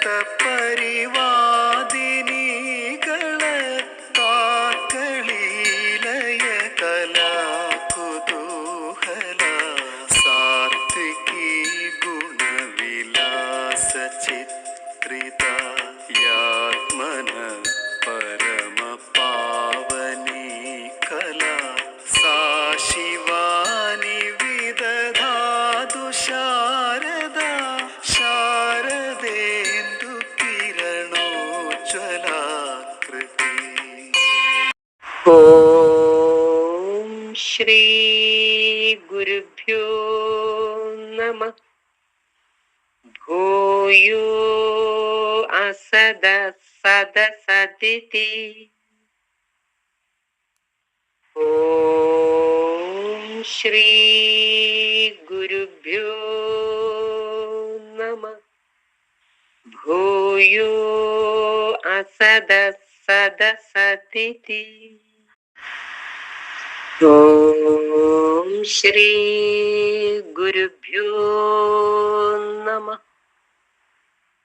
പരിവാദിനികള കലാ കുതൂഹല സാത്വികീ ഗുണവിലാസ ചിത്രിത യാത്മന പരമ പാവനീ കലാ സാ ശിവാനി വിദധാതു ശാരദ ശാരദേന്ദു കിരണോജ്വലാകൃതി. ഓം ശ്രീ ഗുരുഭ്യോ നമഃ. ഭൂയോ അസദ സദസദിതി. ഓം ശ്രീ ഗുരുഭ്യോ നമഃ. ഭൂയോ അസദ സദസദിതി. ഓം ശ്രീ ഗുരുഭ്യോ നമഃ.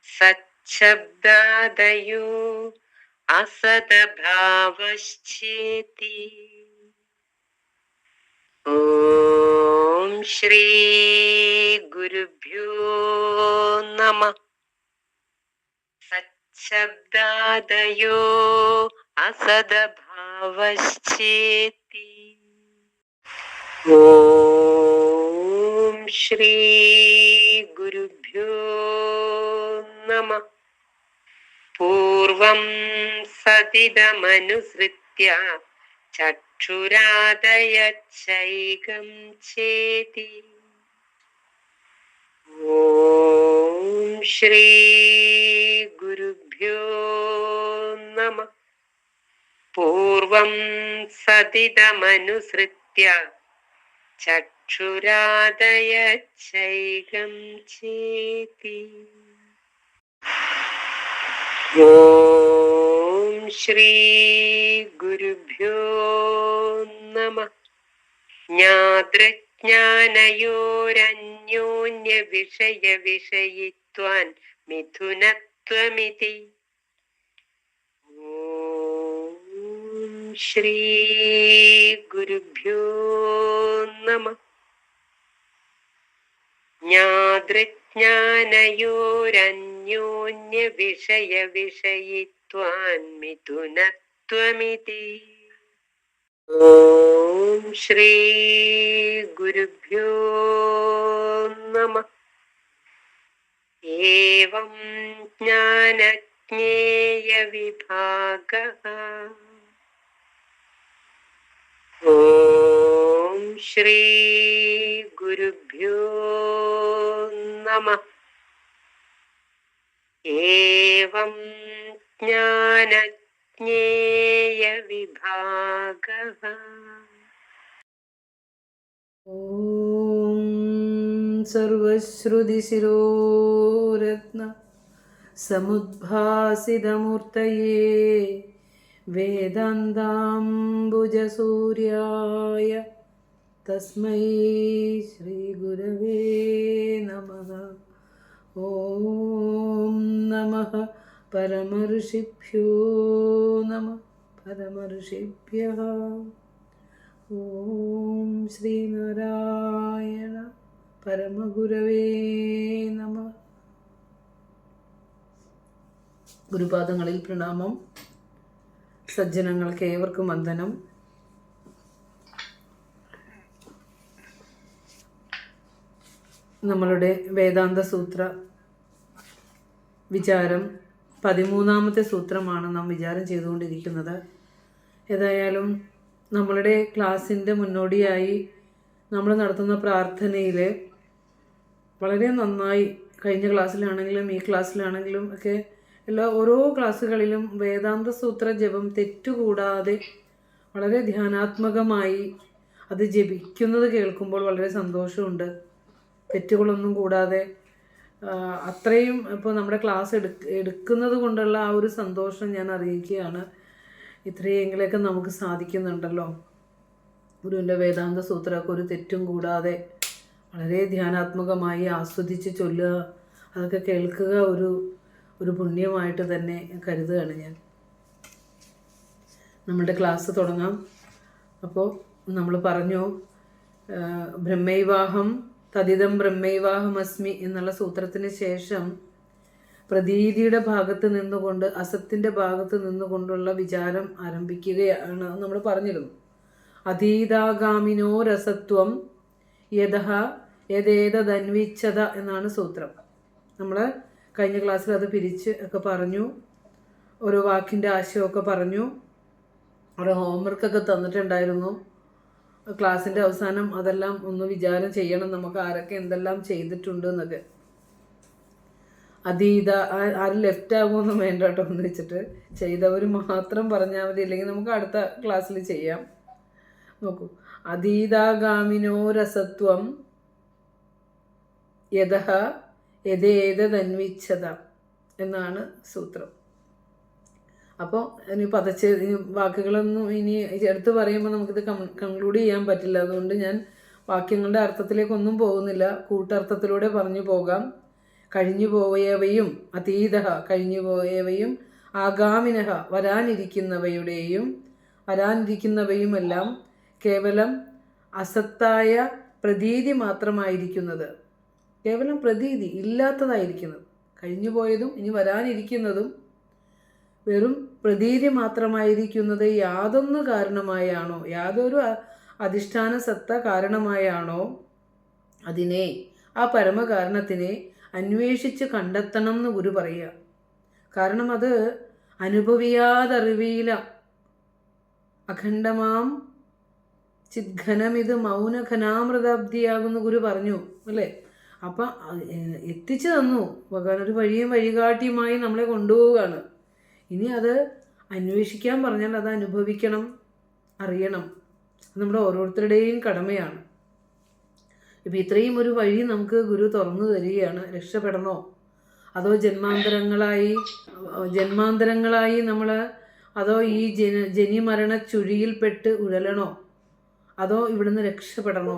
സച്ഛബ്ദാദയോ അസദഭാവശ്ചേതി. ഓം ശ്രീ ഗുരുഭ്യോ നമഃ. സച്ഛബ്ദാദയോ അസദഭാവശ്ചേതി. ഓം ശ്രീ ഗുരുഭ്യോ നമഃ. പൂർവം സതിതമനുസൃത്യ ചക്ഷുരാദയച്ചൈകം ചേതി. ഓം ശ്രീ ഗുരുഭ്യോ നമഃ. പൂർവം സതിതമനുസൃത്യ ചക്ഷുരാദയച്ചൈകം ചേതി. ഓം ശ്രീ ഗുരുഭ്യോ നമഃ. ജ്ഞാതൃജ്ഞാനയോരന്യോന്യ വിഷയ വിഷയിത്വാൻ മിഥുനത്വമിതി. ഓം ശ്രീ ഗുരുഭ്യോ നമഃ. ജ്ഞാതൃജ്ഞാനയോരന്യോന്യ വിഷയ വിഷയിത്വാൻ മിഥുനത്വമിതി. ഓം ശ്രീ ഗുരുഭ്യോ നമഃ. ഏവം ജ്ഞാനജ്ഞേയ വിഭാഗഃ. ഓം ശ്രീ ഗുരുഭ്യോ നമഃ. ഏവം ജ്ഞാനജ്ഞേയ വിഭാഗഃ. ഓം സർവശ്രുതിശിരോരത്ന സമുദ്ഭാസിതമൂർത്തയേ വേദാന്താംബുജസൂര്യായ തസ്മൈ ശ്രീഗുരവേ നമഃ. ഓം നമഃ പരമർഷിഭ്യോ നമഃ പരമർഷിഭ്യഃ. ഓം ശ്രീനാരായണ പരമഗുരവേ നമഃ. ഗുരുപാദങ്ങളിൽ പ്രണാമം. സജ്ജനങ്ങൾക്ക് ഏവർക്കും വന്ദനം. നമ്മളുടെ വേദാന്ത സൂത്ര വിചാരം 13ാമത്തെ സൂത്രമാണ് നാം വിചാരം ചെയ്തുകൊണ്ടിരിക്കുന്നത്. ഏതായാലും നമ്മളുടെ ക്ലാസ്സിൻ്റെ മുന്നോടിയായി നമ്മൾ നടത്തുന്ന പ്രാർത്ഥനയിൽ വളരെ നന്നായി കഴിഞ്ഞ ക്ലാസ്സിലാണെങ്കിലും ഈ ക്ലാസ്സിലാണെങ്കിലും ഒക്കെ ഓരോ ക്ലാസ്സുകളിലും വേദാന്ത സൂത്ര ജപം തെറ്റുകൂടാതെ വളരെ ധ്യാനാത്മകമായി അത് ജപിക്കുന്നത് കേൾക്കുമ്പോൾ വളരെ സന്തോഷമുണ്ട്. തെറ്റുകളൊന്നും കൂടാതെ അത്രയും ഇപ്പോൾ നമ്മുടെ ക്ലാസ് എടുക്കുന്നത് കൊണ്ടുള്ള ആ ഒരു സന്തോഷം ഞാൻ അറിയിക്കുകയാണ്. ഇത്രയെങ്കിലൊക്കെ നമുക്ക് സാധിക്കുന്നുണ്ടല്ലോ. ഗുരുവിൻ്റെ വേദാന്ത സൂത്രമൊക്കെ ഒരു തെറ്റും കൂടാതെ വളരെ ധ്യാനാത്മകമായി ആസ്വദിച്ച് ചൊല്ലുക, അതൊക്കെ കേൾക്കുക ഒരു പുണ്യമായിട്ട് തന്നെ കരുതുകയാണ് ഞാൻ. നമ്മളുടെ ക്ലാസ് തുടങ്ങാം. അപ്പോൾ നമ്മൾ പറഞ്ഞു, ബ്രഹ്മൈവാഹം തദിതം ബ്രഹ്മൈവാഹമസ്മി എന്നുള്ള സൂത്രത്തിന് ശേഷം പ്രതീതിയുടെ ഭാഗത്ത് നിന്നുകൊണ്ട് അസത്തിൻ്റെ ഭാഗത്ത് നിന്നുകൊണ്ടുള്ള വിചാരം ആരംഭിക്കുകയാണ് നമ്മൾ പറഞ്ഞിരുന്നു. അതീതാഗാമിനോ രസത്വം യഥ യഥേതന്വിച്ഛത എന്നാണ് സൂത്രം. നമ്മൾ കഴിഞ്ഞ ക്ലാസ്സിൽ അത് പിരിച്ച് ഒക്കെ പറഞ്ഞു, ഓരോ വാക്കിൻ്റെ ആശയമൊക്കെ പറഞ്ഞു, അവിടെ ഹോംവർക്കൊക്കെ തന്നിട്ടുണ്ടായിരുന്നു. ക്ലാസ്സിൻ്റെ അവസാനം അതെല്ലാം ഒന്ന് വിചാരം ചെയ്യണം, നമുക്ക് ആരൊക്കെ എന്തെല്ലാം ചെയ്തിട്ടുണ്ട് എന്നൊക്കെ. അതീത ആരും ലെഫ്റ്റ് ആകുമൊന്നും വേണ്ട കേട്ടോ എന്ന് വെച്ചിട്ട് ചെയ്തവർ മാത്രം പറഞ്ഞാൽ മതി, ഇല്ലെങ്കിൽ നമുക്ക് അടുത്ത ക്ലാസ്സിൽ ചെയ്യാം. നോക്കൂ, അതീതാഗാമിനോ രസത്വം യഥ യഥേതന്വിച്ഛത എന്നാണ് സൂത്രം. അപ്പോൾ ഇനി പതച്ച് വാക്കുകളൊന്നും ഇനി എടുത്ത് പറയുമ്പോൾ നമുക്കിത് കൺക്ലൂഡ് ചെയ്യാൻ പറ്റില്ല. അതുകൊണ്ട് ഞാൻ വാക്യങ്ങളുടെ അർത്ഥത്തിലേക്കൊന്നും പോകുന്നില്ല, കൂട്ടർത്ഥത്തിലൂടെ പറഞ്ഞു പോകാം. കഴിഞ്ഞു പോയവയും അതീത കഴിഞ്ഞു പോയവയും ആഗാമിനഹ വരാനിരിക്കുന്നവയുമെല്ലാം കേവലം അസത്തായ പ്രതീതി മാത്രമായിരിക്കുന്നത്, കേവലം പ്രതീതി ഇല്ലാത്തതായിരിക്കുന്നത്. കഴിഞ്ഞു പോയതും ഇനി വരാനിരിക്കുന്നതും വെറും പ്രതീതി മാത്രമായിരിക്കുന്നത് യാതൊന്നു കാരണമായാണോ, യാതൊരു അധിഷ്ഠാന സത്ത കാരണമായാണോ അതിനെ, ആ പരമകാരണത്തിനെ അന്വേഷിച്ച് കണ്ടെത്തണം എന്ന് ഗുരു പറയുക. കാരണം അത് അനുഭവിയാതറിവിയില അഖണ്ഡമാം ചിദ്ഘനമിത് മൗനഘനാമൃതാബ്ദിയാകുന്ന ഗുരു പറഞ്ഞു അല്ലേ. അപ്പം എത്തിച്ചു തന്നു ഭഗവാൻ, ഒരു വഴിയും വഴികാട്ടിയുമായി നമ്മളെ കൊണ്ടുപോവുകയാണ്. ഇനി അത് അന്വേഷിക്കാൻ പറഞ്ഞാൽ അത് അനുഭവിക്കണം, അറിയണം. നമ്മുടെ ഓരോരുത്തരുടെയും കടമയാണ്. ഇപ്പം ഇത്രയും ഒരു വഴി നമുക്ക് ഗുരു തുറന്നു തരികയാണ്. രക്ഷപ്പെടണോ അതോ ജന്മാന്തരങ്ങളായി നമ്മൾ, അതോ ഈ ജനിമരണ ചുഴിയിൽപ്പെട്ട് ഉഴലണോ, അതോ ഇവിടുന്ന് രക്ഷപ്പെടണോ,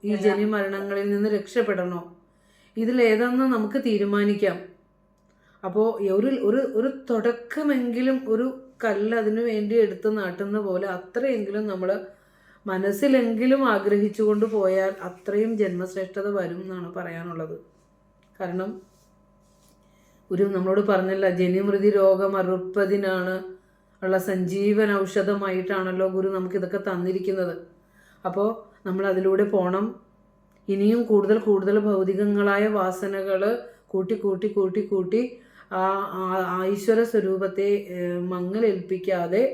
ഈ ജനിമരണങ്ങളിൽ നിന്ന് രക്ഷപ്പെടണോ, ഇതിലേതെന്ന് നമുക്ക് തീരുമാനിക്കാം. അപ്പോൾ ഒരു തുടക്കമെങ്കിലും, ഒരു കല്ല് അതിനു വേണ്ടി എടുത്ത് നാട്ടുന്ന പോലെ അത്രയെങ്കിലും നമ്മൾ മനസ്സിലെങ്കിലും ആഗ്രഹിച്ചുകൊണ്ട് പോയാൽ അത്രയും ജന്മശ്രേഷ്ഠത വരും എന്നാണ് പറയാനുള്ളത്. കാരണം ഒരു നമ്മളോട് പറഞ്ഞല്ല, ജനിമൃതി രോഗം അറുപ്പതിനാണ് ഉള്ള സഞ്ജീവൻ ഔഷധമായിട്ടാണല്ലോ ഗുരു നമുക്കിതൊക്കെ തന്നിരിക്കുന്നത്. അപ്പോൾ നമ്മൾ അതിലൂടെ പോകണം. ഇനിയും കൂടുതൽ കൂടുതൽ ഭൗതികങ്ങളായ വാസനകൾ കൂട്ടി ആ ഈശ്വര സ്വരൂപത്തെ മങ്ങലേൽപ്പിക്കാതെ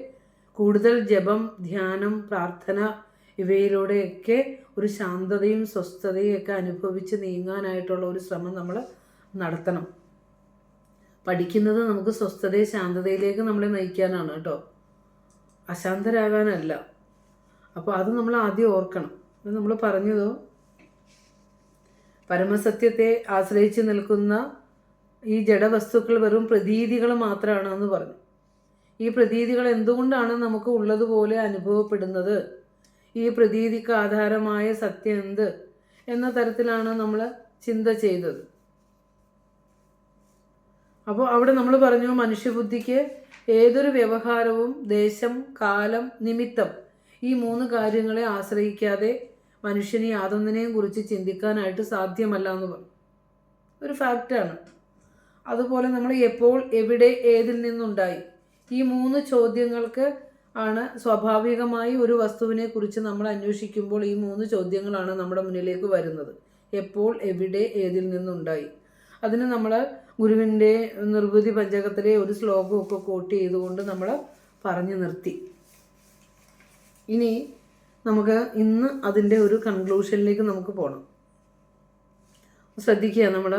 കൂടുതൽ ജപം, ധ്യാനം, പ്രാർത്ഥന ഇവയിലൂടെയൊക്കെ ഒരു ശാന്തതയും സ്വസ്ഥതയും ഒക്കെ അനുഭവിച്ച് നീങ്ങാനായിട്ടുള്ള ഒരു ശ്രമം നമ്മൾ നടത്തണം. പഠിക്കുന്നത് നമുക്ക് സ്വസ്ഥതയും ശാന്തതയിലേക്ക് നമ്മളെ നയിക്കാനാണ് കേട്ടോ, അശാന്തരാകാനല്ല. അപ്പോൾ അത് നമ്മൾ ആദ്യം ഓർക്കണം. നമ്മൾ പറഞ്ഞതോ പരമസത്യത്തെ ആശ്രയിച്ച് നിൽക്കുന്ന ഈ ജഡവസ്തുക്കൾ വെറും പ്രതീതികൾ മാത്രമാണെന്ന് പറഞ്ഞു. ഈ പ്രതീതികൾ എന്തുകൊണ്ടാണ് നമുക്ക് ഉള്ളതുപോലെ അനുഭവപ്പെടുന്നത്, ഈ പ്രതീതിക്ക് ആധാരമായ സത്യം എന്ത് എന്ന തരത്തിലാണ് നമ്മൾ ചിന്ത ചെയ്തത്. അപ്പോൾ അവിടെ നമ്മൾ പറഞ്ഞു, മനുഷ്യബുദ്ധിക്ക് ഏതൊരു വ്യവഹാരവും ദേശം, കാലം, നിമിത്തം ഈ 3 കാര്യങ്ങളെ ആശ്രയിക്കാതെ മനുഷ്യന് യാതൊന്നിനെയും കുറിച്ച് ചിന്തിക്കാനായിട്ട് സാധ്യമല്ല എന്ന് പറഞ്ഞു. ഒരു ഫാക്റ്റാണ്. അതുപോലെ നമ്മൾ എപ്പോൾ, എവിടെ, ഏതിൽ നിന്നുണ്ടായി, ഈ 3 ചോദ്യങ്ങൾക്ക് ആണ് സ്വാഭാവികമായി ഒരു വസ്തുവിനെ കുറിച്ച് നമ്മൾ അന്വേഷിക്കുമ്പോൾ ഈ 3 ചോദ്യങ്ങളാണ് നമ്മുടെ മുന്നിലേക്ക് വരുന്നത്. എപ്പോൾ, എവിടെ, ഏതിൽ നിന്നുണ്ടായി. അതിന് നമ്മൾ ഗുരുവിൻ്റെ നിർവൃതി പഞ്ചകത്തിലെ ഒരു ശ്ലോകമൊക്കെ കോട്ട് ചെയ്തുകൊണ്ട് നമ്മൾ പറഞ്ഞു നിർത്തി. ഇനി നമുക്ക് ഇന്ന് അതിൻ്റെ ഒരു കൺക്ലൂഷനിലേക്ക് നമുക്ക് പോകണം. ശ്രദ്ധിക്കുക, നമ്മൾ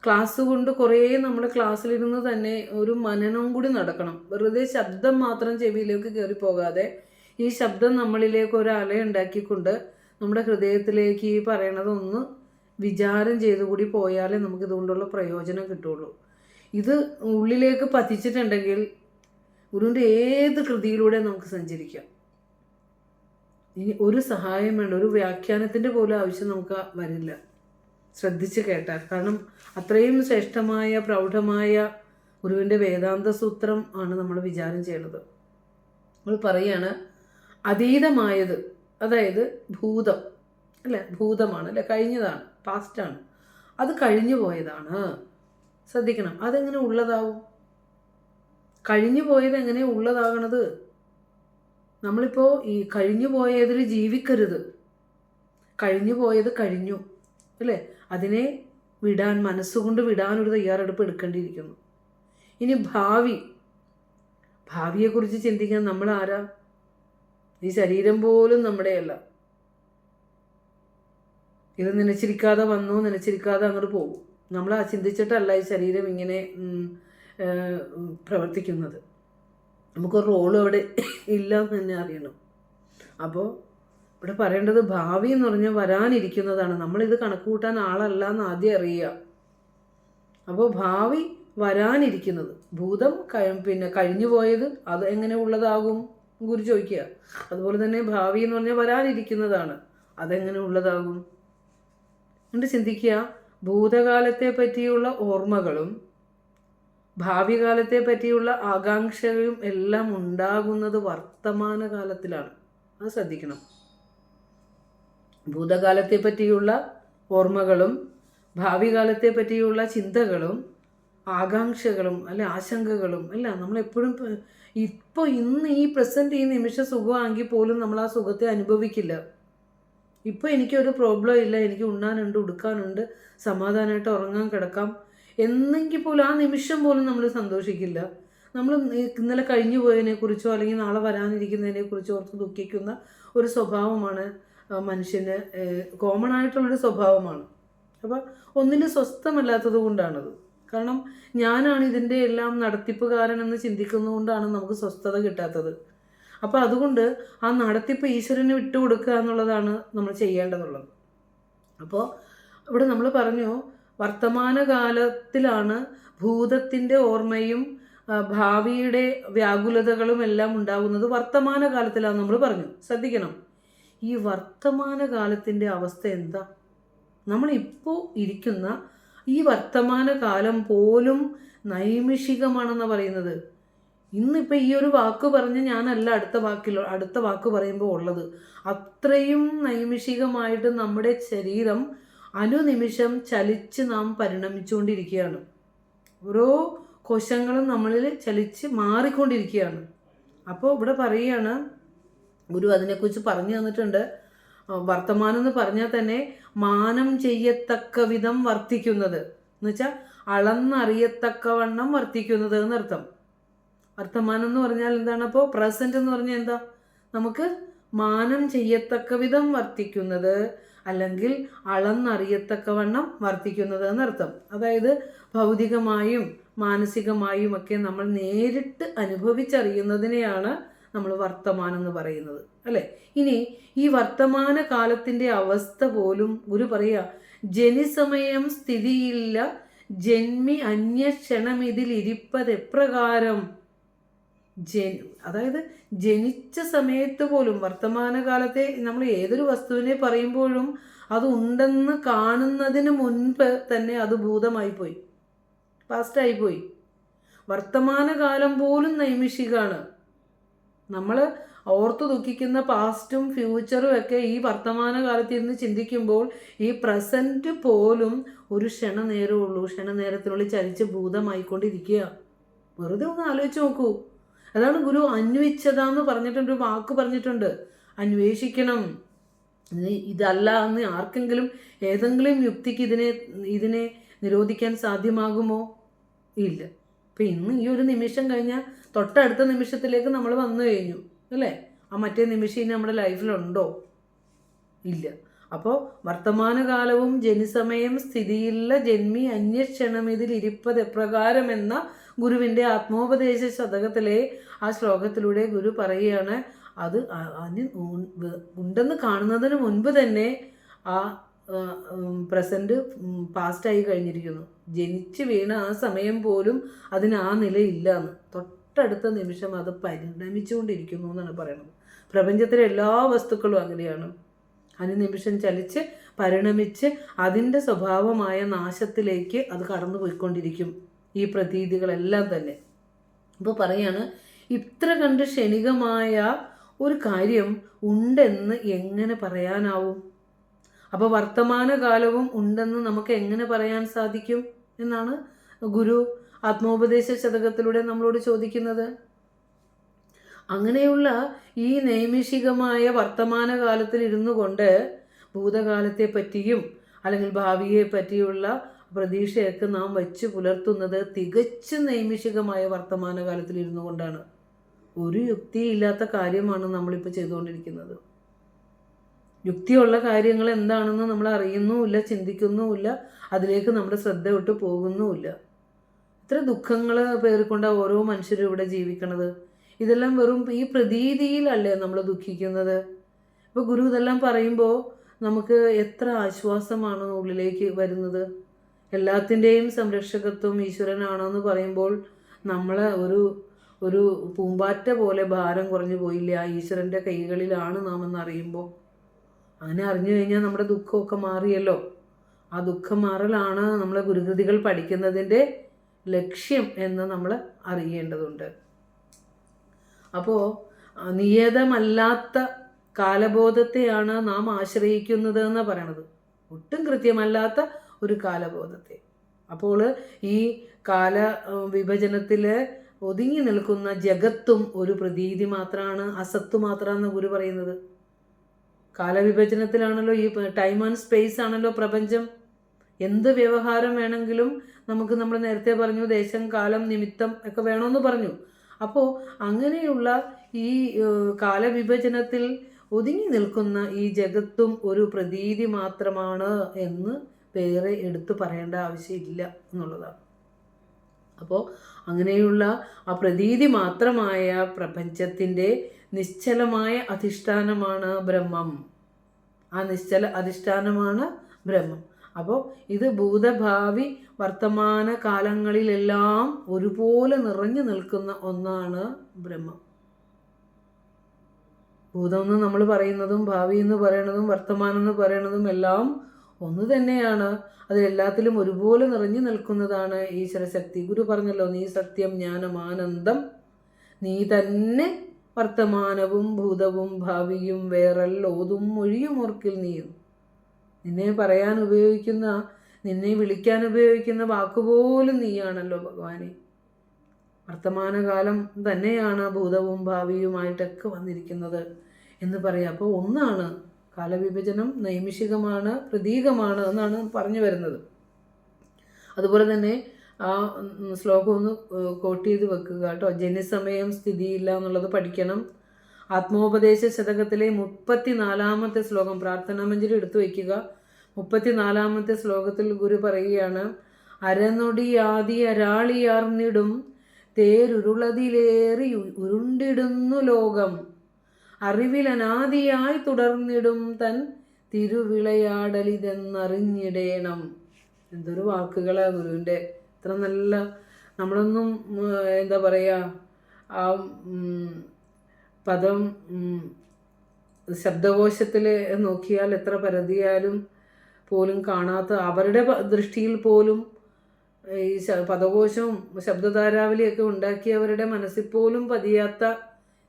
ക്ലാസ് കൊണ്ട് കുറേ നമ്മൾ ക്ലാസ്സിലിരുന്ന് തന്നെ ഒരു മനനം കൂടി നടക്കണം. വെറുതെ ശബ്ദം മാത്രം ചെവിയിലേക്ക് കയറി പോകാതെ ഈ ശബ്ദം നമ്മളിലേക്ക് ഒരു അലയുണ്ടാക്കിക്കൊണ്ട് നമ്മുടെ ഹൃദയത്തിലേക്ക് ഈ പറയണതൊന്ന് വിചാരം ചെയ്തുകൂടി പോയാലേ നമുക്ക് ഇതുകൊണ്ടുള്ള പ്രയോജനം കിട്ടുള്ളൂ. ഇത് ഉള്ളിലേക്ക് പതിച്ചിട്ടുണ്ടെങ്കിൽ ഗുരുവിൻ്റെ ഏത് കൃതിയിലൂടെ നമുക്ക് സഞ്ചരിക്കാം. ഇനി ഒരു സഹായം വേണ്ട, ഒരു വ്യാഖ്യാനത്തിൻ്റെ പോലും ആവശ്യം നമുക്ക് വരില്ല ശ്രദ്ധിച്ച് കേട്ടാൽ. കാരണം അത്രയും ശ്രേഷ്ഠമായ പ്രൗഢമായ ഗുരുവിൻ്റെ വേദാന്ത സൂത്രം ആണ് നമ്മൾ വിചാരം ചെയ്യണത്. നമ്മൾ പറയാണ് അതീതമായത്, അതായത് ഭൂതം അല്ലേ, ഭൂതമാണ് അല്ലേ, കഴിഞ്ഞതാണ്, പാസ്റ്റാണ്, അത് കഴിഞ്ഞു പോയതാണ്. ശ്രദ്ധിക്കണം, അതെങ്ങനെ ഉള്ളതാവും? കഴിഞ്ഞു പോയത് എങ്ങനെ ഉള്ളതാകണത്? നമ്മളിപ്പോൾ ഈ കഴിഞ്ഞു പോയതിൽ ജീവിക്കരുത്. കഴിഞ്ഞു പോയത് കഴിഞ്ഞു അല്ലേ, അതിനെ വിടാൻ, മനസ്സുകൊണ്ട് വിടാനൊരു തയ്യാറെടുപ്പ് എടുക്കേണ്ടിയിരിക്കുന്നു. ഇനി ഭാവിയെക്കുറിച്ച് ചിന്തിക്കാൻ നമ്മൾ ആരാ? ഈ ശരീരം പോലും നമ്മുടെയല്ല. ഇത് നനച്ചിരിക്കാതെ വന്നു, നനച്ചിരിക്കാതെ അങ്ങോട്ട് പോകും. നമ്മൾ ആ ചിന്തിച്ചിട്ടല്ല ഈ ശരീരം ഇങ്ങനെ പ്രവർത്തിക്കുന്നത്. നമുക്കൊരു റോളും അവിടെ ഇല്ല എന്ന് തന്നെ അറിയണം. അപ്പോൾ ഇവിടെ പറയേണ്ടത് ഭാവി എന്ന് പറഞ്ഞാൽ വരാനിരിക്കുന്നതാണ്. നമ്മളിത് കണക്ക് കൂട്ടാൻ ആളല്ല എന്ന് ആദ്യം അറിയുക. അപ്പോൾ ഭാവി വരാനിരിക്കുന്നത്, ഭൂതം പിന്നെ കഴിഞ്ഞു പോയത് അത് എങ്ങനെ ഉള്ളതാകും ഗുരു ചോദിക്കുക. അതുപോലെ തന്നെ ഭാവി എന്ന് പറഞ്ഞാൽ വരാനിരിക്കുന്നതാണ്, അതെങ്ങനെ ഉള്ളതാകും? എന്നിട്ട് ചിന്തിക്കുക, ഭൂതകാലത്തെ പറ്റിയുള്ള ഓർമ്മകളും ഭാവി കാലത്തെ പറ്റിയുള്ള ആകാംക്ഷകളും എല്ലാം ഉണ്ടാകുന്നത് വർത്തമാനകാലത്തിലാണ്. അത് ശ്രദ്ധിക്കണം. ഭൂതകാലത്തെ പറ്റിയുള്ള ഓർമ്മകളും ഭാവി കാലത്തെ പറ്റിയുള്ള ചിന്തകളും ആകാംക്ഷകളും അല്ലെ ആശങ്കകളും എല്ലാം നമ്മളെപ്പോഴും ഇപ്പോൾ ഇന്ന് ഈ പ്രസൻറ്റ് ഈ നിമിഷം സുഖമാണെങ്കിൽ പോലും നമ്മൾ ആ സുഖത്തെ അനുഭവിക്കില്ല. ഇപ്പോൾ എനിക്കൊരു പ്രോബ്ലം ഇല്ല, എനിക്ക് ഉണ്ണാനുണ്ട്, ഉടുക്കാനുണ്ട്, സമാധാനമായിട്ട് ഉറങ്ങാൻ കിടക്കാം എന്നെങ്കിൽ പോലും ആ നിമിഷം പോലും നമ്മൾ സന്തോഷിക്കില്ല. നമ്മൾ ഇന്നലെ കഴിഞ്ഞു പോയതിനെക്കുറിച്ചോ അല്ലെങ്കിൽ നാളെ വരാനിരിക്കുന്നതിനെക്കുറിച്ചോ ഓർത്ത് ദുഃഖിക്കുന്ന ഒരു സ്വഭാവമാണ് മനുഷ്യന് കോമൺ ആയിട്ടുള്ളൊരു സ്വഭാവമാണ്. അപ്പോൾ ഒന്നിനും സ്വസ്ഥമല്ലാത്തത് കൊണ്ടാണത്. കാരണം ഞാനാണ് ഇതിൻ്റെ എല്ലാം നടത്തിപ്പുകാരനെന്ന് ചിന്തിക്കുന്നതുകൊണ്ടാണ് നമുക്ക് സ്വസ്ഥത കിട്ടാത്തത്. അപ്പോൾ അതുകൊണ്ട് ആ നടത്തിപ്പ് ഈശ്വരന് വിട്ടുകൊടുക്കുക എന്നുള്ളതാണ് നമ്മൾ ചെയ്യേണ്ടതുള്ളത്. അപ്പോൾ ഇവിടെ നമ്മൾ പറഞ്ഞു വർത്തമാനകാലത്തിലാണ് ഭൂതത്തിൻ്റെ ഓർമ്മയും ഭാവിയുടെ വ്യാകുലതകളും എല്ലാം ഉണ്ടാകുന്നത് വർത്തമാനകാലത്തിലാണ് നമ്മൾ പറഞ്ഞു. ശ്രദ്ധിക്കണം, ഈ വർത്തമാനകാലത്തിൻ്റെ അവസ്ഥ എന്താ? നമ്മളിപ്പോൾ ഇരിക്കുന്ന ഈ വർത്തമാനകാലം പോലും നൈമിഷികമാണെന്ന് പറയുന്നത്. ഇന്നിപ്പോൾ ഈ ഒരു വാക്ക് പറഞ്ഞ് ഞാനല്ല അടുത്ത വാക്ക് പറയുമ്പോൾ ഉള്ളത്. അത്രയും നൈമിഷികമായിട്ട് നമ്മുടെ ശരീരം അനുനിമിഷം ചലിച്ച് നാം പരിണമിച്ചുകൊണ്ടിരിക്കുകയാണ്. ഓരോ കോശങ്ങളും നമ്മളിൽ ചലിച്ച് മാറിക്കൊണ്ടിരിക്കുകയാണ്. അപ്പോൾ ഇവിടെ പറയുകയാണ്, ഗുരു അതിനെക്കുറിച്ച് പറഞ്ഞു തന്നിട്ടുണ്ട്. വർത്തമാനം എന്ന് പറഞ്ഞാൽ തന്നെ മാനം ചെയ്യത്തക്ക വിധം വർത്തിക്കുന്നത് എന്ന് വെച്ചാൽ അളന്നറിയത്തക്കവണ്ണം വർത്തിക്കുന്നത് എന്നർത്ഥം. വർത്തമാനം എന്ന് പറഞ്ഞാൽ എന്താണ്? അപ്പോൾ പ്രസൻറ്റ് എന്ന് പറഞ്ഞാൽ എന്താ? നമുക്ക് മാനം ചെയ്യത്തക്ക വിധം വർത്തിക്കുന്നത് അല്ലെങ്കിൽ അളന്നറിയത്തക്കവണ്ണം വർത്തിക്കുന്നത് എന്നർത്ഥം. അതായത് ഭൗതികമായും മാനസികമായും ഒക്കെ നമ്മൾ നേരിട്ട് അനുഭവിച്ചറിയുന്നതിനെയാണ് നമ്മൾ വർത്തമാനം എന്ന് പറയുന്നത് അല്ലേ. ഇനി ഈ വർത്തമാന കാലത്തിൻ്റെ അവസ്ഥ പോലും ഗുരു പറയുക, ജനിസമയം സ്ഥിതിയില്ല ജന്മി അന്യക്ഷണമിതിലിരിപ്പത് എപ്രകാരം. അതായത് ജനിച്ച സമയത്ത് പോലും വർത്തമാനകാലത്തെ നമ്മൾ ഏതൊരു വസ്തുവിനെ പറയുമ്പോഴും അത് ഉണ്ടെന്ന് കാണുന്നതിന് മുൻപ് തന്നെ അത് ഭൂതമായിപ്പോയി, പാസ്റ്റായിപ്പോയി. വർത്തമാനകാലം പോലും നൈമിഷികമാണ്. നമ്മൾ ഓർത്തു ദുഃഖിക്കുന്ന പാസ്റ്റും ഫ്യൂച്ചറും ഒക്കെ ഈ വർത്തമാനകാലത്ത് ഇരുന്ന് ചിന്തിക്കുമ്പോൾ ഈ പ്രസൻറ്റ് പോലും ഒരു ക്ഷണനേരമുള്ളൂ, ക്ഷണനേരത്തിനുള്ളിൽ ചലിച്ച് ഭൂതമായിക്കൊണ്ടിരിക്കുക. വെറുതെ ഒന്ന് ആലോചിച്ച് നോക്കൂ. അതാണ് ഗുരു അന്വേഷിച്ചതാന്ന് പറഞ്ഞിട്ടുണ്ട്, ഒരു വാക്ക് പറഞ്ഞിട്ടുണ്ട്, അന്വേഷിക്കണം. ഇതല്ല എന്ന് ആർക്കെങ്കിലും ഏതെങ്കിലും യുക്തിക്ക് ഇതിനെ നിരോധിക്കാൻ സാധ്യമാകുമോ? ഇല്ല. അപ്പം ഇന്ന് ഈ ഒരു നിമിഷം കഴിഞ്ഞാൽ തൊട്ടടുത്ത നിമിഷത്തിലേക്ക് നമ്മൾ വന്നു കഴിഞ്ഞു അല്ലേ. ആ മറ്റേ നിമിഷം ഇനി നമ്മുടെ ലൈഫിലുണ്ടോ? ഇല്ല. അപ്പോൾ വർത്തമാനകാലവും ജനിസമയം സ്ഥിതിയില്ല ജന്മി അന്യക്ഷണം ഇതിലിരിപ്പത് എപ്രകാരം എന്ന ഗുരുവിൻ്റെ ആത്മോപദേശ ശതകത്തിലെ ആ ശ്ലോകത്തിലൂടെ ഗുരു പറയുകയാണ്, അത് ഉണ്ടെന്ന് കാണുന്നതിന് മുൻപ് തന്നെ ആ പ്രസൻറ്റ് പാസ്റ്റായി കഴിഞ്ഞിരിക്കുന്നു. ജനിച്ച് വീണ ആ സമയം പോലും അതിന് ആ നിലയില്ല എന്ന്. തൊട്ടടുത്ത നിമിഷം അത് പരിണമിച്ചുകൊണ്ടിരിക്കുന്നു എന്നാണ് പറയുന്നത്. പ്രപഞ്ചത്തിലെ എല്ലാ വസ്തുക്കളും അങ്ങനെയാണ്. അനുനിമിഷം ചലിച്ച് പരിണമിച്ച് അതിൻ്റെ സ്വഭാവമായ നാശത്തിലേക്ക് അത് കടന്നു പോയിക്കൊണ്ടിരിക്കും ഈ പ്രതീതികളെല്ലാം തന്നെ. അപ്പോൾ പറയാണ്, ഇത്ര കണ്ട് ക്ഷണികമായ ഒരു കാര്യം ഉണ്ടെന്ന് എങ്ങനെ പറയാനാവും? അപ്പോൾ വർത്തമാനകാലവും ഉണ്ടെന്ന് നമുക്ക് എങ്ങനെ പറയാൻ സാധിക്കും എന്നാണ് ഗുരു ആത്മോപദേശ ശതകത്തിലൂടെ നമ്മളോട് ചോദിക്കുന്നത്. അങ്ങനെയുള്ള ഈ നൈമിഷികമായ വർത്തമാനകാലത്തിൽ ഇരുന്നു കൊണ്ട് ഭൂതകാലത്തെ പറ്റിയും അല്ലെങ്കിൽ ഭാവിയെ പറ്റിയുള്ള പ്രതീക്ഷയൊക്കെ നാം വച്ച് പുലർത്തുന്നത് തികച്ചും നൈമിഷികമായ വർത്തമാനകാലത്തിൽ ഇരുന്നു കൊണ്ടാണ്. ഒരു യുക്തിയില്ലാത്ത കാര്യമാണ് നമ്മളിപ്പോൾ ചെയ്തുകൊണ്ടിരിക്കുന്നത്. യുക്തിയുള്ള കാര്യങ്ങൾ എന്താണെന്ന് നമ്മൾ അറിയുന്നുമില്ല, ചിന്തിക്കുന്നുമില്ല, അതിലേക്ക് നമ്മുടെ ശ്രദ്ധ വിട്ട് പോകുന്നുമില്ല. ഇത്ര ദുഃഖങ്ങൾ പേറിക്കൊണ്ടാണ് ഓരോ മനുഷ്യരും ഇവിടെ ജീവിക്കണത്. ഇതെല്ലാം വെറും ഈ പ്രതീതിയിലല്ലേ നമ്മൾ ദുഃഖിക്കുന്നത്. ഇപ്പോൾ ഗുരു ഇതെല്ലാം പറയുമ്പോൾ നമുക്ക് എത്ര ആശ്വാസമാണ് ഉള്ളിലേക്ക് വരുന്നത്. എല്ലാത്തിൻ്റെയും സംരക്ഷകത്വം ഈശ്വരനാണെന്ന് പറയുമ്പോൾ നമ്മളെ ഒരു പൂമ്പാറ്റ പോലെ ഭാരം കുറഞ്ഞു പോയില്ല. ഈശ്വരൻ്റെ കൈകളിലാണ് നാം എന്നറിയുമ്പോൾ, അങ്ങനെ അറിഞ്ഞു കഴിഞ്ഞാൽ നമ്മുടെ ദുഃഖമൊക്കെ മാറിയല്ലോ. ആ ദുഃഖം മാറലാണ് നമ്മളെ ഗുരുകൃതികൾ പഠിക്കുന്നതിൻ്റെ ലക്ഷ്യം എന്ന് നമ്മൾ അറിയേണ്ടതുണ്ട്. അപ്പോൾ നിയതമല്ലാത്ത കാലബോധത്തെയാണ് നാം ആശ്രയിക്കുന്നത് എന്ന് പറയണത്, ഒട്ടും കൃത്യമല്ലാത്ത ഒരു കാലബോധത്തെ. അപ്പോൾ ഈ കാല വിഭജനത്തിൽ ഒതുങ്ങി നിൽക്കുന്ന ജഗത്തും ഒരു പ്രതീതി മാത്രമാണ്, അസത്ത് മാത്രമാണെന്ന് ഗുരു പറയുന്നത്. കാലവിഭജനത്തിലാണല്ലോ, ഈ ടൈം ആൻഡ് സ്പേസ് ആണല്ലോ പ്രപഞ്ചം. എന്ത് വ്യവഹാരം വേണമെങ്കിലും നമുക്ക്, നമ്മൾ നേരത്തെ പറഞ്ഞു ദേശം കാലം നിമിത്തം ഒക്കെ വേണമെന്ന് പറഞ്ഞു. അപ്പോൾ അങ്ങനെയുള്ള ഈ കാലവിഭജനത്തിൽ ഒതുങ്ങി നിൽക്കുന്ന ഈ ജഗത്തും ഒരു പ്രതീതി മാത്രമാണ് എന്ന് വേറെ എടുത്തു പറയേണ്ട ആവശ്യമില്ല എന്നുള്ളതാണ്. അപ്പോൾ അങ്ങനെയുള്ള ആ പ്രതീതി മാത്രമായ പ്രപഞ്ചത്തിൻ്റെ നിശ്ചലമായ അധിഷ്ഠാനമാണ് ബ്രഹ്മം. ആ നിശ്ചല അധിഷ്ഠാനമാണ് ബ്രഹ്മം. അപ്പോൾ ഇത് ഭൂതഭാവി വർത്തമാന കാലങ്ങളിലെല്ലാം ഒരുപോലെ നിറഞ്ഞു നിൽക്കുന്ന ഒന്നാണ് ബ്രഹ്മം. ഭൂതം എന്ന് നമ്മൾ പറയുന്നതും ഭാവി എന്ന് പറയുന്നതും വർത്തമാനം എന്ന് പറയുന്നതും എല്ലാം ഒന്ന് തന്നെയാണ്. അതിലെല്ലാത്തിലും ഒരുപോലെ നിറഞ്ഞു നിൽക്കുന്നതാണ് ഈശ്വരശക്തി. ഗുരു പറഞ്ഞല്ലോ, നീ സത്യം ജ്ഞാനം ആനന്ദം, നീ തന്നെ വർത്തമാനവും ഭൂതവും ഭാവിയും വേറല്ലോതും മൊഴിയും ഓർക്കിൽ നീയും. നിന്നെ പറയാൻ ഉപയോഗിക്കുന്ന, നിന്നെ വിളിക്കാൻ ഉപയോഗിക്കുന്ന വാക്കുപോലും നീയാണല്ലോ ഭഗവാനെ. വർത്തമാനകാലം തന്നെയാണ് ഭൂതവും ഭാവിയുമായിട്ടൊക്കെ വന്നിരിക്കുന്നത് എന്ന് പറയാം. അപ്പോൾ ഒന്നാണ്, കാലവിഭജനം നൈമിഷികമാണ്, പ്രതീകമാണ് എന്നാണ് പറഞ്ഞു വരുന്നത്. അതുപോലെ തന്നെ ആ ശ്ലോകം ഒന്ന് കോട്ട് ചെയ്ത് വെക്കുക കേട്ടോ. ജനിസമയം സ്ഥിതിയില്ല എന്നുള്ളത് പഠിക്കണം. ആത്മോപദേശ ശതകത്തിലെ 34-ാമത്തെ ശ്ലോകം പ്രാർത്ഥനാ മഞ്ജരി എടുത്തു വയ്ക്കുക. 34-ാമത്തെ ശ്ലോകത്തിൽ ഗുരു പറയുകയാണ്, അരനൊടിയാതി അരാളിയാർന്നിടും തേരുരുളതിലേറി ഉരുണ്ടിടുന്നു ലോകം, അറിവിലനാദിയായി തുടർന്നിടും തൻ തിരുവിളയാടലിതെന്നറിഞ്ഞിടേണം. എന്തൊരു വാക്കുകളാ ഗുരുവിൻ്റെ. ഇത്ര നല്ല, നമ്മളൊന്നും എന്താ പറയുക, ആ പദം ശബ്ദകോശത്തിൽ നോക്കിയാൽ എത്ര പരതിയാലും പോലും കാണാത്ത, അവരുടെ ദൃഷ്ടിയിൽ പോലും ഈ പദകോശവും ശബ്ദധാരാവലിയൊക്കെ ഉണ്ടാക്കിയവരുടെ മനസ്സിൽ പോലും പതിയാത്ത,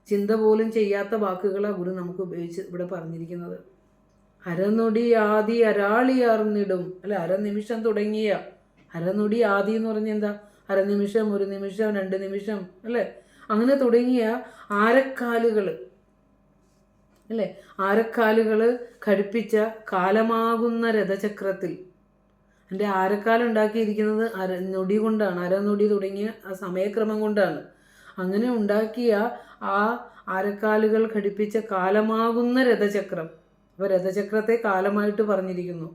ചിന്ത പോലും ചെയ്യാത്ത വാക്കുകളാണ് ഗുരു നമുക്ക് ഉപയോഗിച്ച് ഇവിടെ പറഞ്ഞിരിക്കുന്നത്. അരനൊടി ആദി അരാളിയാർന്നിടും, അല്ല അരനിമിഷം തുടങ്ങിയ, അരനൊടി ആദി എന്ന് പറഞ്ഞാൽ എന്താ, അരനിമിഷം, ഒരു നിമിഷം, 2 നിമിഷം, അല്ലേ, അങ്ങനെ തുടങ്ങിയ ആരക്കാലുകൾ, അല്ലേ, ആരക്കാലുകൾ ഘടിപ്പിച്ച കാലമാകുന്ന രഥചക്രത്തിൽ, എൻ്റെ ആരക്കാലം ഉണ്ടാക്കിയിരിക്കുന്നത് നൊടി കൊണ്ടാണ്, അരനൊടി തുടങ്ങിയ ആ സമയക്രമം കൊണ്ടാണ്. അങ്ങനെ ഉണ്ടാക്കിയ ആ ആരക്കാലുകൾ ഘടിപ്പിച്ച കാലമാകുന്ന രഥചക്രം. അപ്പോൾ രഥചക്രത്തെ കാലമായിട്ട് പറഞ്ഞിരിക്കുന്നു,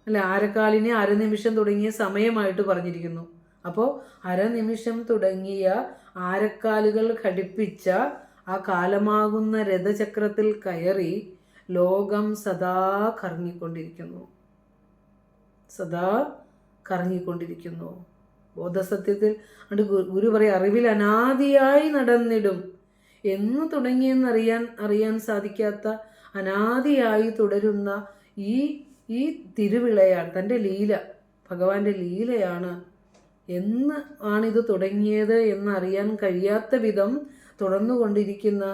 അല്ലെ, ആരക്കാലിനെ അരനിമിഷം തുടങ്ങിയ സമയമായിട്ട് പറഞ്ഞിരിക്കുന്നു. അപ്പോൾ അരനിമിഷം തുടങ്ങിയ ആരക്കാലുകൾ ഘടിപ്പിച്ച ആ കാലമാകുന്ന രഥചക്രത്തിൽ കയറി ലോകം സദാ കറങ്ങിക്കൊണ്ടിരിക്കുന്നു, സദാ കറങ്ങിക്കൊണ്ടിരിക്കുന്നു. ബോധസത്യത്തിൽ അത് ഗുരു പറയും, അറിവിൽ അനാദിയായി നടന്നിടും. എന്ന് അറിയാൻ സാധിക്കാത്ത അനാദിയായി തുടരുന്ന ഈ തിരുവിളയാണ്, തൻ്റെ ലീല, ഭഗവാന്റെ ലീലയാണ് എന്ന് ആണിത് തുടങ്ങിയത് എന്നറിയാൻ കഴിയാത്ത വിധം തുടർന്നുകൊണ്ടിരിക്കുന്ന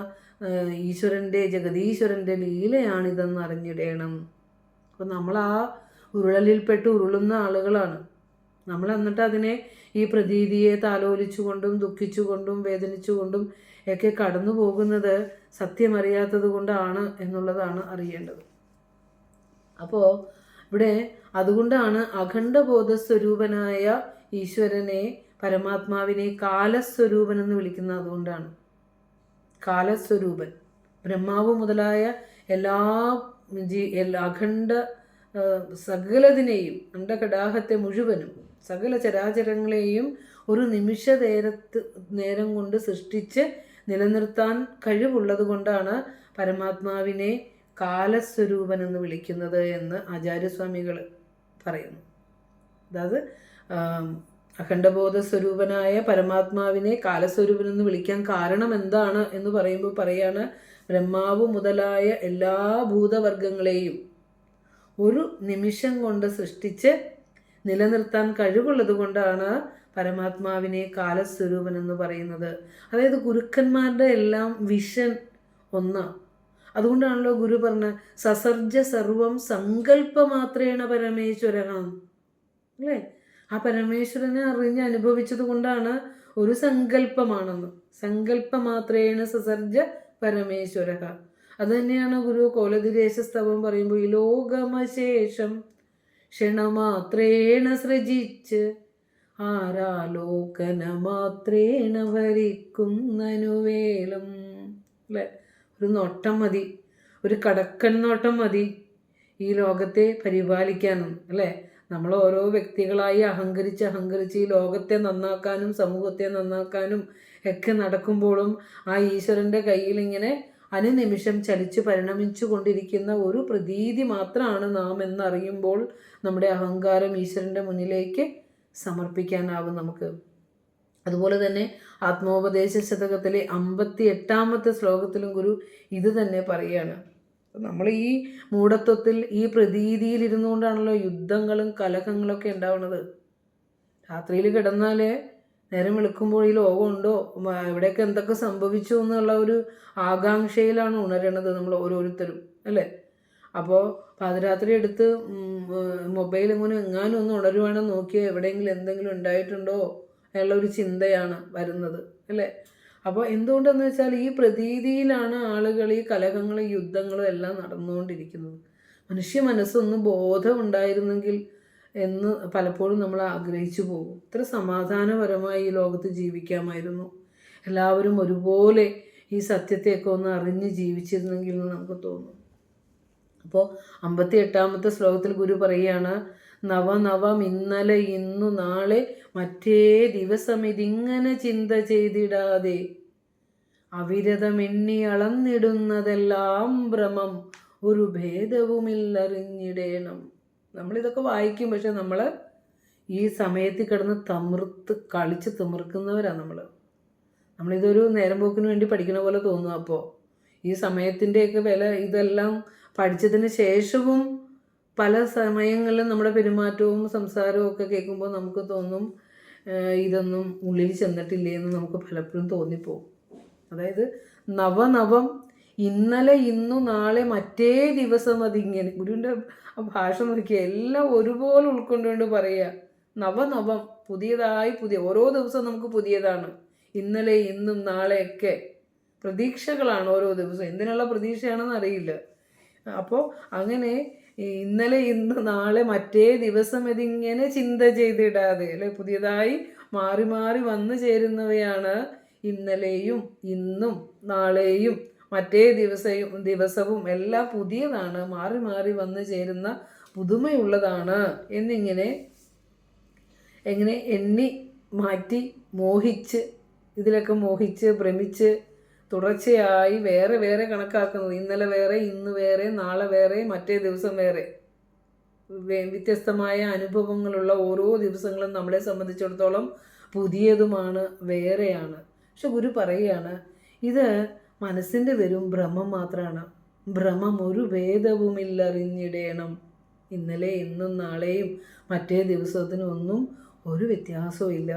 ഈശ്വരൻ്റെ ജഗതീശ്വരൻ്റെ ലീലയാണിതെന്ന് അറിഞ്ഞിടണം. അപ്പോൾ നമ്മൾ ആ ഉരുളലിൽപ്പെട്ട് ഉരുളുന്ന ആളുകളാണ്. നമ്മൾ എന്നിട്ട് അതിനെ ഈ പ്രതീതിയെ താലോലിച്ചുകൊണ്ടും ദുഃഖിച്ചുകൊണ്ടും വേദനിച്ചുകൊണ്ടും ഒക്കെ കടന്നു പോകുന്നത് സത്യമറിയാത്തത് കൊണ്ടാണ് എന്നുള്ളതാണ് അറിയേണ്ടത്. അപ്പോൾ ഇവിടെ അതുകൊണ്ടാണ് അഖണ്ഡബോധസ്വരൂപനായ ഈശ്വരനെ, പരമാത്മാവിനെ കാലസ്വരൂപൻ എന്ന് വിളിക്കുന്നത്. അതുകൊണ്ടാണ് കാലസ്വരൂപൻ. ബ്രഹ്മാവ് മുതലായ എല്ലാ അഖണ്ഡ സകലതിനെയും, അണ്ഡകടാഹത്തെ മുഴുവനും, സകല ചരാചരങ്ങളെയും ഒരു നിമിഷ നേരം കൊണ്ട് സൃഷ്ടിച്ച് നിലനിർത്താൻ കഴിവുള്ളത് കൊണ്ടാണ് പരമാത്മാവിനെ കാലസ്വരൂപൻ എന്ന് വിളിക്കുന്നത് എന്ന് ആചാര്യസ്വാമികൾ പറയുന്നു. അതായത് അഖണ്ഡബോധ സ്വരൂപനായ പരമാത്മാവിനെ കാലസ്വരൂപൻ എന്ന് വിളിക്കാൻ കാരണം എന്താണ് എന്ന് പറയുമ്പോൾ പറയാണ്, ബ്രഹ്മാവ് മുതലായ എല്ലാ ഭൂതവർഗങ്ങളെയും ഒരു നിമിഷം കൊണ്ട് സൃഷ്ടിച്ച് നിലനിർത്താൻ കഴിവുള്ളത് കൊണ്ടാണ് പരമാത്മാവിനെ കാലസ്വരൂപൻ എന്ന് പറയുന്നത്. അതായത് ഗുരുക്കന്മാരുടെ എല്ലാം വിഷൻ ഒന്നാണ്. അതുകൊണ്ടാണല്ലോ ഗുരു പറഞ്ഞ സസർജ സർവം സങ്കല്പമാത്രേണ പരമേശ്വരകം അല്ലേ. ആ പരമേശ്വരനെ അറിഞ്ഞ് അനുഭവിച്ചത് കൊണ്ടാണ് ഒരു സങ്കല്പമാണെന്ന്. സങ്കല്പമാത്രേണ സസർജ പരമേശ്വര. അത് തന്നെയാണ് ഗുരു കോലതിദേശസ്തവം പറയുമ്പോൾ ഈ ലോകമശേഷം ക്ഷണമാത്രേണ സൃജിച്ച് ആരാലോകന മാത്രേണ ഭരിക്കുന്നനുവേലം അല്ലേ. ഒരു നോട്ടം മതി, ഒരു കടക്കൻ നോട്ടം മതി ഈ ലോകത്തെ പരിപാലിക്കാനും അല്ലേ. നമ്മൾ ഓരോ വ്യക്തികളായി അഹങ്കരിച്ച് ഈ ലോകത്തെ നന്നാക്കാനും സമൂഹത്തെ നന്നാക്കാനും ഒക്കെ നടക്കുമ്പോഴും ആ ഈശ്വരൻ്റെ കയ്യിൽ ഇങ്ങനെ അനുനിമിഷം ചലിച്ച് പരിണമിച്ചു കൊണ്ടിരിക്കുന്ന ഒരു പ്രതീതി മാത്രമാണ് നാം എന്നറിയുമ്പോൾ നമ്മുടെ അഹങ്കാരം ഈശ്വരൻ്റെ മുന്നിലേക്ക് സമർപ്പിക്കാനാവും നമുക്ക്. അതുപോലെ തന്നെ ആത്മോപദേശ ശതകത്തിലെ 58-ാമത്തെ ശ്ലോകത്തിലും ഗുരു ഇത് തന്നെ പറയുകയാണ്. നമ്മൾ ഈ മൂഢത്വത്തിൽ, ഈ പ്രതീതിയിൽ ഇരുന്നുകൊണ്ടാണല്ലോ യുദ്ധങ്ങളും കലഹങ്ങളൊക്കെ ഉണ്ടാവുന്നത്. രാത്രിയിൽ കിടന്നാൽ നേരം വെളുക്കുമ്പോൾ ഈ ലോകമുണ്ടോ, എവിടെയൊക്കെ എന്തൊക്കെ സംഭവിച്ചു എന്നുള്ള ഒരു ആകാംക്ഷയിലാണ് ഉണരണത് നമ്മൾ ഓരോരുത്തരും അല്ലേ. അപ്പോൾ പാതിരാത്രി എടുത്ത് മൊബൈൽ എങ്ങാനും ഒന്ന് ഉണരുവാണെന്ന് നോക്കിയാൽ എവിടെയെങ്കിലും എന്തെങ്കിലും ഉണ്ടായിട്ടുണ്ടോ എന്നുള്ള ഒരു ചിന്തയാണ് വരുന്നത് അല്ലേ. അപ്പോൾ എന്തുകൊണ്ടെന്ന് വെച്ചാൽ ഈ പ്രതീതിയിലാണ് ആളുകൾ ഈ കലഹങ്ങളും യുദ്ധങ്ങളും എല്ലാം നടന്നുകൊണ്ടിരിക്കുന്നത്. മനുഷ്യ മനസ്സൊന്ന് ബോധം ഉണ്ടായിരുന്നെങ്കിൽ എന്ന് പലപ്പോഴും നമ്മൾ ആഗ്രഹിച്ചു പോകും. ഇത്ര സമാധാനപരമായി ഈ ലോകത്ത് ജീവിക്കാമായിരുന്നു, എല്ലാവരും ഒരുപോലെ ഈ സത്യത്തെയൊക്കെ ഒന്ന് അറിഞ്ഞ് ജീവിച്ചിരുന്നെങ്കിൽ എന്ന് നമുക്ക് തോന്നും. അപ്പോൾ 58-ാമത്തെ ശ്ലോകത്തിൽ ഗുരു പറയുകയാണ്, നവനവം ഇന്നലെ ഇന്നു നാളെ മറ്റേ ദിവസം ഇതിങ്ങനെ ചിന്ത ചെയ്തിടാതെ അവിരതമെണ്ണി അളന്നിടുന്നതെല്ലാം ഭ്രമം ഒരു ഭേദവുമില്ലറിഞ്ഞിടേണം. നമ്മളിതൊക്കെ വായിക്കും, പക്ഷെ നമ്മൾ ഈ സമയത്ത് കിടന്ന് കളിച്ച് തിമിർക്കുന്നവരാണ് നമ്മളിതൊരു നേരം പോക്കിന് വേണ്ടി പഠിക്കണ പോലെ തോന്നും. അപ്പോൾ ഈ സമയത്തിൻ്റെയൊക്കെ വില ഇതെല്ലാം പഠിച്ചതിന് ശേഷവും പല സമയങ്ങളിലും നമ്മുടെ പെരുമാറ്റവും സംസാരവും ഒക്കെ കേൾക്കുമ്പോൾ നമുക്ക് തോന്നും ഇതൊന്നും ഉള്ളിൽ ചെന്നിട്ടില്ലേ എന്ന് നമുക്ക് പലപ്പോഴും തോന്നിപ്പോവും. അതായത് നവനവം ഇന്നലെ ഇന്നു നാളെ മറ്റേ ദിവസം അതിങ്ങനെ. ഗുരുവിൻ്റെ ഭാഷ നോക്കിയാൽ എല്ലാം ഒരുപോലെ ഉൾക്കൊണ്ടുകൊണ്ട് പറയുക. നവനവം പുതിയ ഓരോ ദിവസവും നമുക്ക് പുതിയതാണ്. ഇന്നലെ ഇന്നും നാളെയൊക്കെ പ്രതീക്ഷകളാണ് ഓരോ ദിവസവും. എന്തിനുള്ള പ്രതീക്ഷയാണെന്ന് അറിയില്ല. അപ്പോൾ അങ്ങനെ ഇന്നലെ ഇന്ന് നാളെ മറ്റേ ദിവസം ഇതിങ്ങനെ ചിന്ത ചെയ്തിടാതെ അല്ലെ, പുതിയതായി മാറി മാറി വന്നു ചേരുന്നവയാണ് ഇന്നലെയും ഇന്നും നാളെയും മറ്റേ ദിവസവും എല്ലാം പുതിയതാണ്, മാറി മാറി വന്നു ചേരുന്ന പുതുമയുള്ളതാണ് എന്നിങ്ങനെ എണ്ണി മാറ്റി ഇതിലൊക്കെ മോഹിച്ച് ഭ്രമിച്ച് തുടർച്ചയായി വേറെ വേറെ കണക്കാക്കുന്നത്. ഇന്നലെ വേറെ, ഇന്ന് വേറെ, നാളെ വേറെ, മറ്റേ ദിവസം വേറെ. വ്യത്യസ്തമായ അനുഭവങ്ങളുള്ള ഓരോ ദിവസങ്ങളും നമ്മളെ സംബന്ധിച്ചിടത്തോളം പുതിയതുമാണ്, വേറെയാണ്. പക്ഷെ ഗുരു പറയുകയാണ്, ഇത് മനസ്സിൻ്റെ വെറും ഭ്രമം മാത്രമാണ്. ഭ്രമം ഒരു ഭേദവുമില്ലറിഞ്ഞിടേണം. ഇന്നലെ ഇന്നും നാളെയും മറ്റേ ദിവസത്തിനൊന്നും ഒരു വ്യത്യാസവും ഇല്ല.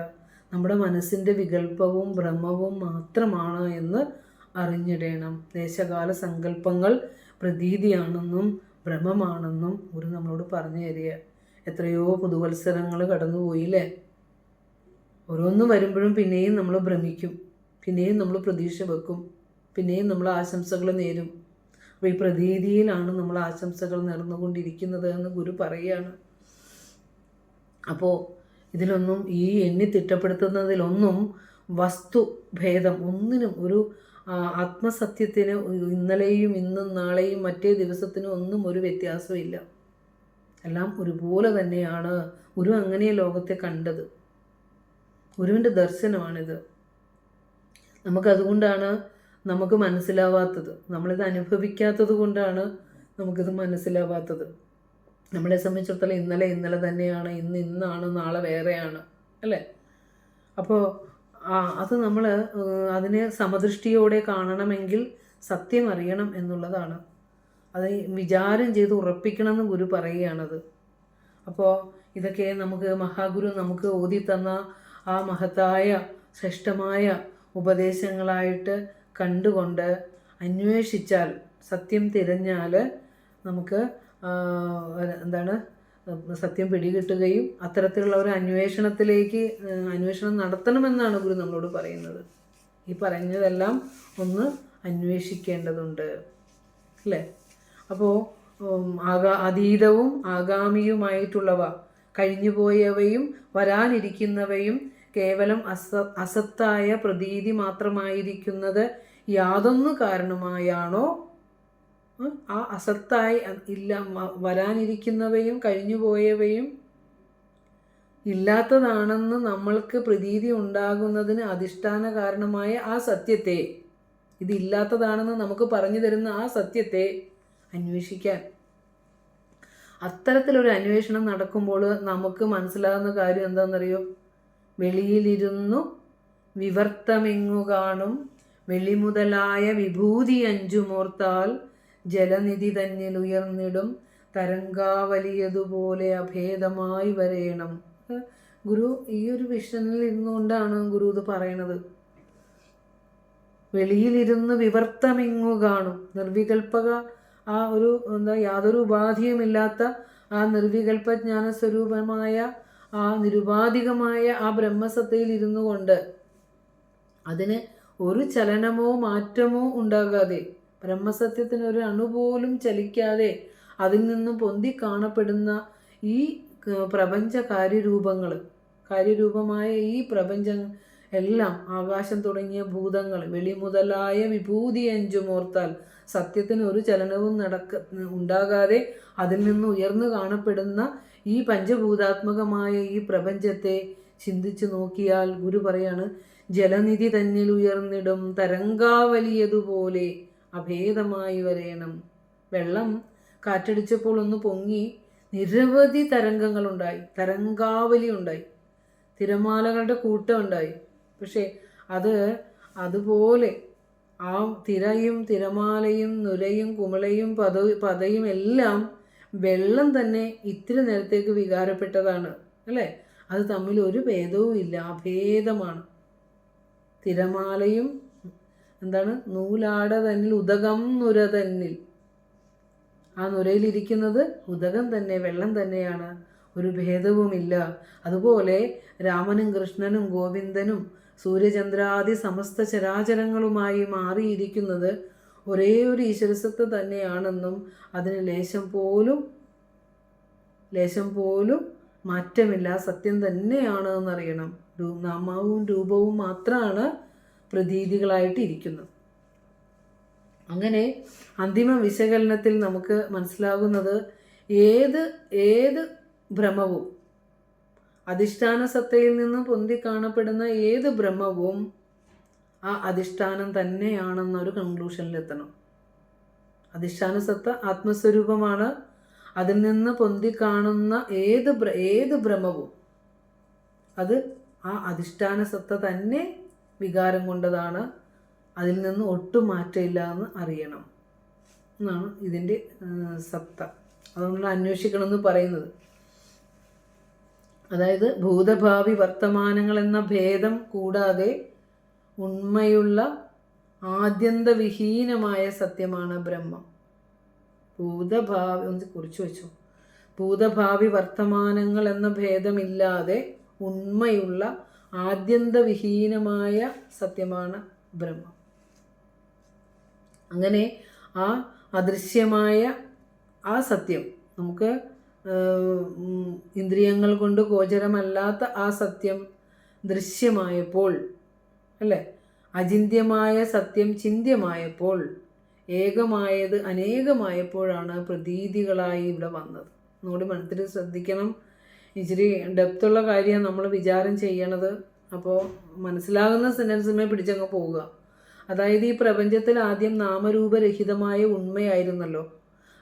നമ്മുടെ മനസ്സിൻ്റെ വികല്പവും ഭ്രമവും മാത്രമാണ് എന്ന് അറിഞ്ഞിടണം. ദേശകാല സങ്കല്പങ്ങൾ പ്രതീതിയാണെന്നും ഭ്രമമാണെന്നും ഗുരു നമ്മളോട് പറഞ്ഞു തരിക. എത്രയോ പുതുവത്സരങ്ങൾ കടന്നുപോയില്ലേ. ഓരോന്നും വരുമ്പോഴും പിന്നെയും നമ്മൾ ഭ്രമിക്കും, പിന്നെയും നമ്മൾ പ്രതീക്ഷ വെക്കും, പിന്നെയും നമ്മൾ ആശംസകൾ നേരും. അപ്പോൾ ഈ പ്രതീതിയിലാണ് നമ്മൾ ആശംസകൾ നടന്നുകൊണ്ടിരിക്കുന്നത് എന്ന് ഗുരു പറയുകയാണ്. അപ്പോൾ ഇതിലൊന്നും ഈ എണ്ണി തിട്ടപ്പെടുത്തുന്നതിലൊന്നും വസ്തുഭേദം ഒന്നിനും ഒരു ആത്മസത്യത്തിന് ഇന്നലെയും ഇന്നും നാളെയും മറ്റേ ദിവസത്തിനും ഒന്നും ഒരു വ്യത്യാസമില്ല. എല്ലാം ഒരുപോലെ തന്നെയാണ്. ഗുരു അങ്ങനെ ലോകത്തെ കണ്ടത്. ഗുരുവിൻ്റെ ദർശനമാണിത്. നമുക്കതുകൊണ്ടാണ് നമുക്ക് മനസ്സിലാവാത്തത്. നമ്മളിത് അനുഭവിക്കാത്തത് കൊണ്ടാണ് നമുക്കിത് മനസ്സിലാവാത്തത്. നമ്മളെ സംബന്ധിച്ചിടത്തോളം ഇന്നലെ തന്നെയാണ്, ഇന്നാണ്, നാളെ വേറെയാണ്, അല്ലേ? അപ്പോൾ അത് നമ്മൾ അതിനെ സമദൃഷ്ടിയോടെ കാണണമെങ്കിൽ സത്യം അറിയണം എന്നുള്ളതാണ്. അത് വിചാരം ചെയ്ത് ഉറപ്പിക്കണമെന്ന് ഗുരു പറയുകയാണത്. അപ്പോൾ ഇതൊക്കെ നമുക്ക് മഹാഗുരു നമുക്ക് ഓതി തന്ന ആ മഹത്തായ ശ്രേഷ്ഠമായ ഉപദേശങ്ങളായിട്ട് കണ്ടുകൊണ്ട് അന്വേഷിച്ചാൽ, സത്യം തിരഞ്ഞാൽ നമുക്ക് സത്യം പിടികിട്ടുകയും അത്തരത്തിലുള്ള ഒരു അന്വേഷണം നടത്തണമെന്നാണ് ഗുരു നമ്മളോട് പറയുന്നത്. ഈ പറഞ്ഞതെല്ലാം ഒന്ന് അന്വേഷിക്കേണ്ടതുണ്ട്, അല്ലേ? അപ്പോൾ അതീതവും ആഗാമിയുമായിട്ടുള്ളവ, കഴിഞ്ഞുപോയവയും വരാനിരിക്കുന്നവയും കേവലം അസത്തായ പ്രതീതി മാത്രമായിരിക്കുന്നത് യാതൊന്നു കാരണമായാണോ ആ അസത്തായി വരാനിരിക്കുന്നവയും കഴിഞ്ഞുപോയവയും ഇല്ലാത്തതാണെന്ന് നമ്മൾക്ക് പ്രതീതി ഉണ്ടാകുന്നതിന് അധിഷ്ഠാന കാരണമായ ആ സത്യത്തെ, ഇതില്ലാത്തതാണെന്ന് നമുക്ക് പറഞ്ഞു തരുന്ന ആ സത്യത്തെ അന്വേഷിക്കാൻ, അത്തരത്തിലൊരു അന്വേഷണം നടക്കുമ്പോൾ നമുക്ക് മനസ്സിലാകുന്ന കാര്യം എന്താണെന്നറിയോ? വെളിയിലിരുന്നു വിവർത്തമെങ്ങു കാണും വെളിമുതലായ വിഭൂതി അഞ്ചുമോർത്താൽ ജലനിധി തന്നിൽ ഉയർന്നിടും തരംഗാവലിയതുപോലെ അഭേദമായി വരേണം. ഗുരു ഈ ഒരു വിഷനിൽ ഇരുന്നുകൊണ്ടാണ് ഗുരു ഇത് പറയണത്. വെളിയിലിരുന്ന് വിവർത്തമെങ്ങു കാണും, നിർവികൽപക ആ ഒരു യാതൊരു ഉപാധിയുമില്ലാത്ത ആ നിർവികൽപജ്ഞാന സ്വരൂപമായ ആ നിരുപാധികമായ ആ ബ്രഹ്മസത്തയിൽ ഇരുന്നു കൊണ്ട് അതിന് ഒരു ചലനമോ മാറ്റമോ ഉണ്ടാകാതെ, ബ്രഹ്മസത്യത്തിന് ഒരു അണുപോലും ചലിക്കാതെ അതിൽ നിന്നും പൊന്തി കാണപ്പെടുന്ന ഈ പ്രപഞ്ച കാര്യരൂപമായ ഈ പ്രപഞ്ചം എല്ലാം, ആകാശം തുടങ്ങിയ ഭൂതങ്ങൾ, വെളിമുതലായ വിഭൂതി അഞ്ചുമോർത്താൽ, സത്യത്തിന് ഒരു ചലനവും ഉണ്ടാകാതെ അതിൽ നിന്ന് ഉയർന്നു കാണപ്പെടുന്ന ഈ പഞ്ചഭൂതാത്മകമായ ഈ പ്രപഞ്ചത്തെ ചിന്തിച്ചു നോക്കിയാൽ ഗുരു പറയാണ്, ജലനിധി തന്നിൽ ഉയർന്നിടും തരംഗാവലിയതുപോലെ അഭേദമായി വരേണം. വെള്ളം കാറ്റടിച്ചപ്പോൾ ഒന്ന് പൊങ്ങി നിരവധി തരംഗങ്ങളുണ്ടായി, തരംഗാവലി ഉണ്ടായി, തിരമാലകളുടെ കൂട്ടം ഉണ്ടായി. പക്ഷേ അതുപോലെ ആ തിരയും തിരമാലയും നുരയും കുമിളയും പതയും എല്ലാം വെള്ളം തന്നെ ഇത്തിരി നേരത്തേക്ക് വികാരപ്പെട്ടതാണ്, അല്ലേ? അത് തമ്മിൽ ഒരു ഭേദവും ഇല്ല, അഭേദമാണ്. തിരമാലയും നൂലാട തന്നിൽ ഉദകം നുര തന്നിൽ, ആ നുരയിലിരിക്കുന്നത് ഉദകം തന്നെ, വെള്ളം തന്നെയാണ്, ഒരു ഭേദവുമില്ല. അതുപോലെ രാമനും കൃഷ്ണനും ഗോവിന്ദനും സൂര്യചന്ദ്രാദി സമസ്ത ചരാചരങ്ങളുമായി മാറിയിരിക്കുന്നത് ഒരേ ഒരു ഈശ്വരസത്ത തന്നെയാണെന്നും അതിന് ലേശം പോലും മാറ്റമില്ല, സത്യം തന്നെയാണ് എന്നറിയണം. നാമവും രൂപവും മാത്രമാണ് പ്രതീതികളായിട്ട് ഇരിക്കുന്നത്. അങ്ങനെ അന്തിമ വിശകലനത്തിൽ നമുക്ക് മനസ്സിലാകുന്നത് ഏത് ഭ്രമവും, അധിഷ്ഠാന സത്തയിൽ നിന്ന് പൊന്തി കാണപ്പെടുന്ന ഏത് ബ്രഹ്മവും ആ അധിഷ്ഠാനം തന്നെയാണെന്നൊരു കൺക്ലൂഷനിലെത്തണം. അധിഷ്ഠാന സത്ത ആത്മസ്വരൂപമാണ്. അതിൽ നിന്ന് പൊന്തി കാണുന്ന ഏത് ഭ്രമവും അത് ആ അധിഷ്ഠാന സത്ത തന്നെ വികാരം കൊണ്ടതാണ്. അതിൽ നിന്ന് ഒട്ടും മാറ്റമില്ല എന്ന് അറിയണം എന്നാണ് ഇതിൻ്റെ സത്ത. അതുകൊണ്ട് അന്വേഷിക്കണം എന്ന് പറയുന്നത്. അതായത് ഭൂതഭാവി വർത്തമാനങ്ങൾ എന്ന ഭേദം കൂടാതെ ഉണ്മയുള്ള ആദ്യന്തവിഹീനമായ സത്യമാണ് ബ്രഹ്മം. ഭൂതഭാവി ഒന്ന് കുറിച്ചു വെച്ചു. ഭൂതഭാവി വർത്തമാനങ്ങൾ എന്ന ഭേദമില്ലാതെ ഉണ്മയുള്ള ആദ്യന്തവിഹീനമായ സത്യമാണ് ബ്രഹ്മം. അങ്ങനെ ആ അദൃശ്യമായ ആ സത്യം, നമുക്ക് ഇന്ദ്രിയങ്ങൾ കൊണ്ട് ഗോചരമല്ലാത്ത ആ സത്യം ദൃശ്യമായപ്പോൾ, അല്ലേ, അചിന്ത്യമായ സത്യം ചിന്ത്യമായപ്പോൾ, ഏകമായത് അനേകമായപ്പോഴാണ് പ്രതീതികളായി ഇവിടെ വന്നത്. നമ്മുടെ മനസ്സിൽ ശ്രദ്ധിക്കണം. ഇച്ചിരി ഡെപ്തുള്ള കാര്യമാണ് നമ്മൾ വിചാരം ചെയ്യണത്. അപ്പോൾ മനസ്സിലാകുന്ന സെൻറ്റൻസുമേ പിടിച്ചങ്ങ് പോവുക. അതായത് ഈ പ്രപഞ്ചത്തിൽ ആദ്യം നാമരൂപരഹിതമായ ഉണ്മയായിരുന്നല്ലോ.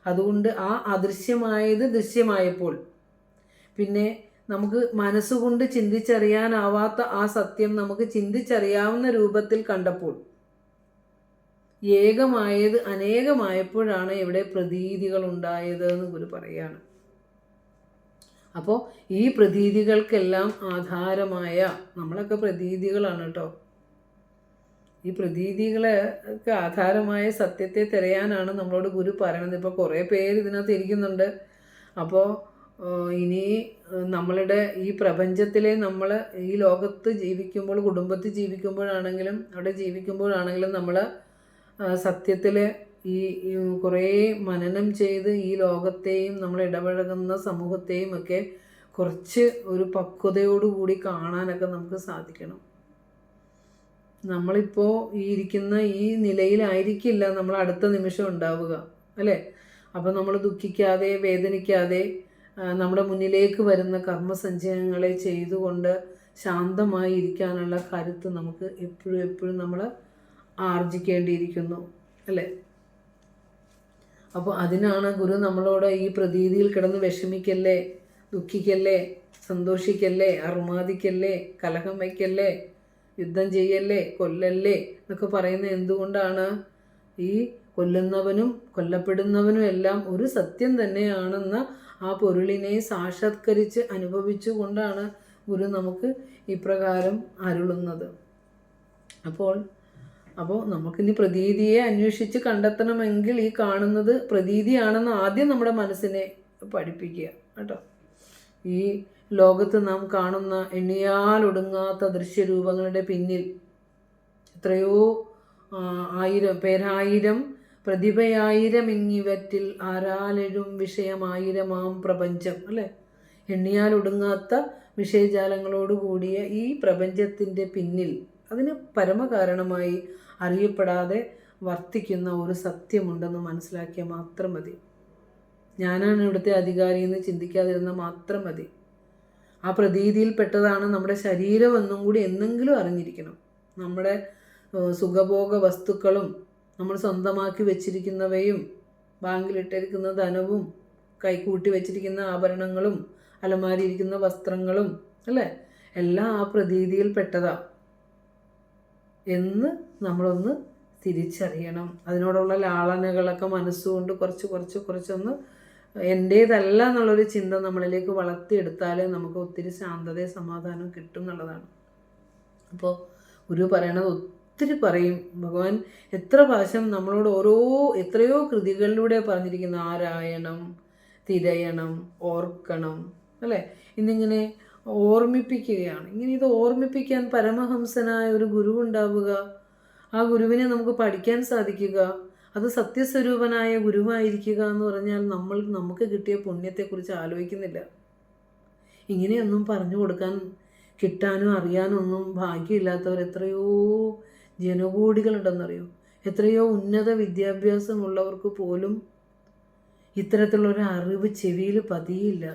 അതുകൊണ്ട് ആ അദൃശ്യമായത് ദൃശ്യമായപ്പോൾ, പിന്നെ നമുക്ക് മനസ്സുകൊണ്ട് ചിന്തിച്ചറിയാനാവാത്ത ആ സത്യം നമുക്ക് ചിന്തിച്ചറിയാവുന്ന രൂപത്തിൽ കണ്ടപ്പോൾ, ഏകമായത് അനേകമായപ്പോഴാണ് ഇവിടെ പ്രതീതികൾ ഉണ്ടായത് എന്ന് ഗുരു പറയുകയാണ്. അപ്പോൾ ഈ പ്രതീതികൾക്കെല്ലാം ആധാരമായ, നമ്മളൊക്കെ പ്രതീതികളാണ് കേട്ടോ, ഈ പ്രതീതികളൊക്കെ ആധാരമായ സത്യത്തെ തിരയാനാണ് നമ്മളോട് ഗുരു പറയണത്. ഇപ്പോൾ കുറേ പേര് ഇതിനകത്ത് ഇരിക്കുന്നുണ്ട്. അപ്പോൾ ഇനി നമ്മളുടെ ഈ പ്രപഞ്ചത്തിലെ നമ്മൾ ഈ ലോകത്ത് ജീവിക്കുമ്പോൾ, കുടുംബത്തിൽ ജീവിക്കുമ്പോഴാണെങ്കിലും അവിടെ ജീവിക്കുമ്പോഴാണെങ്കിലും നമ്മൾ സത്യത്തിൽ ഈ കുറേ മനനം ചെയ്ത് ഈ ലോകത്തെയും നമ്മൾ ഇടപഴകുന്ന സമൂഹത്തെയും ഒക്കെ കുറച്ച് ഒരു പക്വതയോടുകൂടി കാണാനൊക്കെ നമുക്ക് സാധിക്കണം. നമ്മളിപ്പോൾ ഈ ഇരിക്കുന്ന ഈ നിലയിലായിരിക്കില്ല നമ്മൾ അടുത്ത നിമിഷം ഉണ്ടാവുക, അല്ലേ? അപ്പോൾ നമ്മൾ ദുഃഖിക്കാതെ വേദനിക്കാതെ നമ്മുടെ മുന്നിലേക്ക് വരുന്ന കർമ്മസഞ്ചയങ്ങളെ ചെയ്തുകൊണ്ട് ശാന്തമായി ഇരിക്കാനുള്ള കരുത്ത് നമുക്ക് എപ്പോഴും നമ്മൾ ആർജിക്കേണ്ടിയിരിക്കുന്നു, അല്ലേ? അപ്പോൾ അതിനാണ് ഗുരു നമ്മളോട് ഈ പ്രതീതിയിൽ കിടന്ന് വിഷമിക്കല്ലേ, ദുഃഖിക്കല്ലേ, സന്തോഷിക്കല്ലേ, അറുമാദിക്കല്ലേ, കലഹം വയ്ക്കല്ലേ, യുദ്ധം ചെയ്യല്ലേ, കൊല്ലല്ലേ എന്നൊക്കെ പറയുന്നത് എന്തുകൊണ്ടാണ്? ഈ കൊല്ലുന്നവനും കൊല്ലപ്പെടുന്നവനും എല്ലാം ഒരു സത്യം തന്നെയാണെന്ന ആ പൊരുളിനെ സാക്ഷാത്കരിച്ച് അനുഭവിച്ചുകൊണ്ടാണ് ഗുരു നമുക്ക് ഇപ്രകാരം അരുളുന്നത്. അപ്പോൾ നമുക്കിനി പ്രതീതിയെ അന്വേഷിച്ച് കണ്ടെത്തണമെങ്കിൽ ഈ കാണുന്നത് പ്രതീതിയാണെന്ന് ആദ്യം നമ്മുടെ മനസ്സിനെ പഠിപ്പിക്കുക കേട്ടോ. ഈ ലോകത്ത് നാം കാണുന്ന എണ്ണിയാലൊടുങ്ങാത്ത ദൃശ്യരൂപങ്ങളുടെ പിന്നിൽ എത്രയോ പേരായിരം പ്രതിഭയായിരം ഇങ്ങിവറ്റിൽ ആരാലെഴും വിഷയമായിരമാം പ്രപഞ്ചം, അല്ലേ? എണ്ണിയാലൊടുങ്ങാത്ത വിഷയജാലങ്ങളോട് കൂടിയ ഈ പ്രപഞ്ചത്തിൻ്റെ പിന്നിൽ അതിന് പരമകാരണമായി അറിയപ്പെടാതെ വർത്തിക്കുന്ന ഒരു സത്യമുണ്ടെന്ന് മനസ്സിലാക്കിയാൽ മാത്രം മതി. ഞാനാണ് ഇവിടുത്തെ അധികാരി എന്ന് ചിന്തിക്കാതിരുന്നാൽ മാത്രം മതി. ആ പ്രതീതിയിൽപ്പെട്ടതാണ് നമ്മുടെ ശരീരമെന്നും കൂടി എന്നെങ്കിലും അറിഞ്ഞിരിക്കണം. നമ്മുടെ സുഖഭോഗ വസ്തുക്കളും നമ്മൾ സ്വന്തമാക്കി വെച്ചിരിക്കുന്നവയും ബാങ്കിലിട്ടിരിക്കുന്ന ധനവും കൈകൂട്ടി വെച്ചിരിക്കുന്ന ആഭരണങ്ങളും അലമാരിയിരിക്കുന്ന വസ്ത്രങ്ങളും, അല്ലേ, എല്ലാം ആ പ്രതീതിയിൽപ്പെട്ടതാ എന്ന് നമ്മളൊന്ന് തിരിച്ചറിയണം. അതിനോടുള്ള ലാളനകളൊക്കെ മനസ്സുകൊണ്ട് കുറച്ചൊന്ന് എൻ്റേതല്ല എന്നുള്ളൊരു ചിന്ത നമ്മളിലേക്ക് വളർത്തിയെടുത്താലേ നമുക്ക് ഒത്തിരി ശാന്തതയും സമാധാനവും കിട്ടും എന്നുള്ളതാണ്. അപ്പോൾ ഗുരു പറയണത് ഒത്തിരി പറയും. ഭഗവാൻ എത്ര പ്രാവശ്യം നമ്മളോട് എത്രയോ കൃതികളിലൂടെ പറഞ്ഞിരിക്കുന്ന ആരായണം, തിരയണം, ഓർക്കണം, അല്ലേ? ഇന്നിങ്ങനെ ഓർമ്മിപ്പിക്കുകയാണ്. ഇങ്ങനെ ഇത് ഓർമ്മിപ്പിക്കാൻ പരമഹംസനായ ഒരു ഗുരു ഉണ്ടാവുക, ആ ഗുരുവിനെ നമുക്ക് പഠിക്കാൻ സാധിക്കുക, അത് സത്യസ്വരൂപനായ ഗുരുവായിരിക്കുക എന്ന് പറഞ്ഞാൽ നമുക്ക് കിട്ടിയ പുണ്യത്തെക്കുറിച്ച് ആലോചിക്കുന്നില്ല. ഇങ്ങനെയൊന്നും പറഞ്ഞു കൊടുക്കാൻ കിട്ടാനും അറിയാനും ഒന്നും ഭാഗ്യമില്ലാത്തവർ എത്രയോ ജനകോടികളുണ്ടെന്നറിയോ? എത്രയോ ഉന്നത വിദ്യാഭ്യാസമുള്ളവർക്ക് പോലും ഇത്തരത്തിലുള്ളൊരു അറിവ് ചെവിയിൽ പതിയില്ല.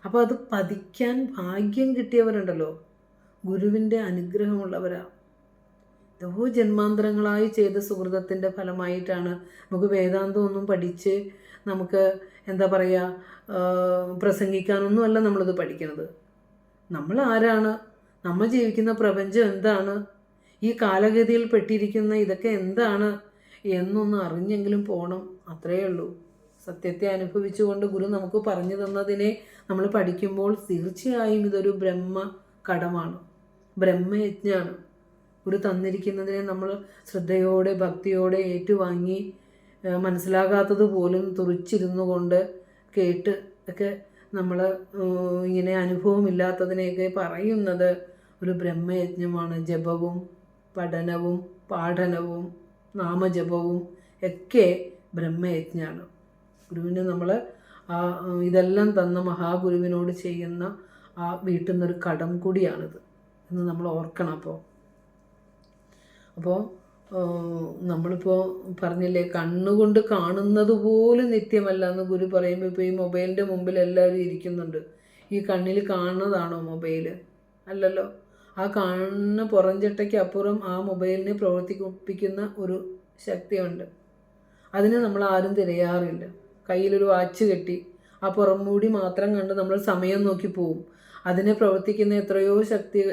അപ്പോൾ അത് പതിക്കാൻ ഭാഗ്യം കിട്ടിയവരുണ്ടല്ലോ, ഗുരുവിൻ്റെ അനുഗ്രഹമുള്ളവരാ. എത്രയോ ജന്മാന്തരങ്ങളായി ചെയ്ത സുഹൃതത്തിൻ്റെ ഫലമായിട്ടാണ് നമുക്ക് വേദാന്തമൊന്നും പഠിച്ച് നമുക്ക് എന്താ പറയുക പ്രസംഗിക്കാനൊന്നുമല്ല നമ്മളിത് പഠിക്കുന്നത്. നമ്മൾ ആരാണ്, നമ്മൾ ജീവിക്കുന്ന പ്രപഞ്ചം എന്താണ്, ഈ കാലഗതിയിൽ പെട്ടിരിക്കുന്ന ഇതൊക്കെ എന്താണ് എന്നൊന്ന് അറിഞ്ഞെങ്കിലും പോകണം. അത്രയേ ഉള്ളൂ. സത്യത്തെ അനുഭവിച്ചുകൊണ്ട് ഗുരു നമുക്ക് പറഞ്ഞു തന്നതിനെ നമ്മൾ പഠിക്കുമ്പോൾ തീർച്ചയായും ഇതൊരു ബ്രഹ്മ കടമാണ്, ബ്രഹ്മയജ്ഞാണ്. ഗുരു തന്നിരിക്കുന്നതിനെ നമ്മൾ ശ്രദ്ധയോടെ ഭക്തിയോടെ ഏറ്റുവാങ്ങി മനസ്സിലാകാത്തത് പോലും തുറിച്ചിരുന്നു കൊണ്ട് കേട്ട് ഒക്കെ നമ്മൾ ഇങ്ങനെ അനുഭവമില്ലാത്തതിനെയൊക്കെ പറയുന്നത് ഒരു ബ്രഹ്മയജ്ഞമാണ്. ജപവും പഠനവും പാഠനവും നാമജപവും ഒക്കെ ബ്രഹ്മയജ്ഞാണ്. ഗുരുവിന് നമ്മൾ ഇതെല്ലാം തന്ന മഹാഗുരുവിനോട് ചെയ്യുന്ന ആ വീട്ടുന്നൊരു കടം കൂടിയാണിത് എന്ന് നമ്മൾ ഓർക്കണം. അപ്പോൾ നമ്മളിപ്പോൾ പറഞ്ഞില്ലേ, കണ്ണുകൊണ്ട് കാണുന്നത് പോലും നിത്യമല്ല എന്ന് ഗുരു പറയുമ്പോൾ, ഇപ്പോൾ ഈ മൊബൈലിൻ്റെ മുമ്പിൽ എല്ലാവരും ഇരിക്കുന്നുണ്ട്. ഈ കണ്ണിൽ കാണുന്നതാണോ മൊബൈൽ? അല്ലല്ലോ. ആ കാണുന്ന പുറംചട്ടയ്ക്ക് അപ്പുറം ആ മൊബൈലിനെ പ്രവർത്തിപ്പിക്കുന്ന ഒരു ശക്തിയുണ്ട്. അതിന് നമ്മൾ ആരും തിരയാറില്ല. കയ്യിലൊരു വാച്ച് കെട്ടി ആ പുറംമൂടി മാത്രം കണ്ട് നമ്മൾ സമയം നോക്കി പോവും. അതിനെ പ്രവർത്തിക്കുന്ന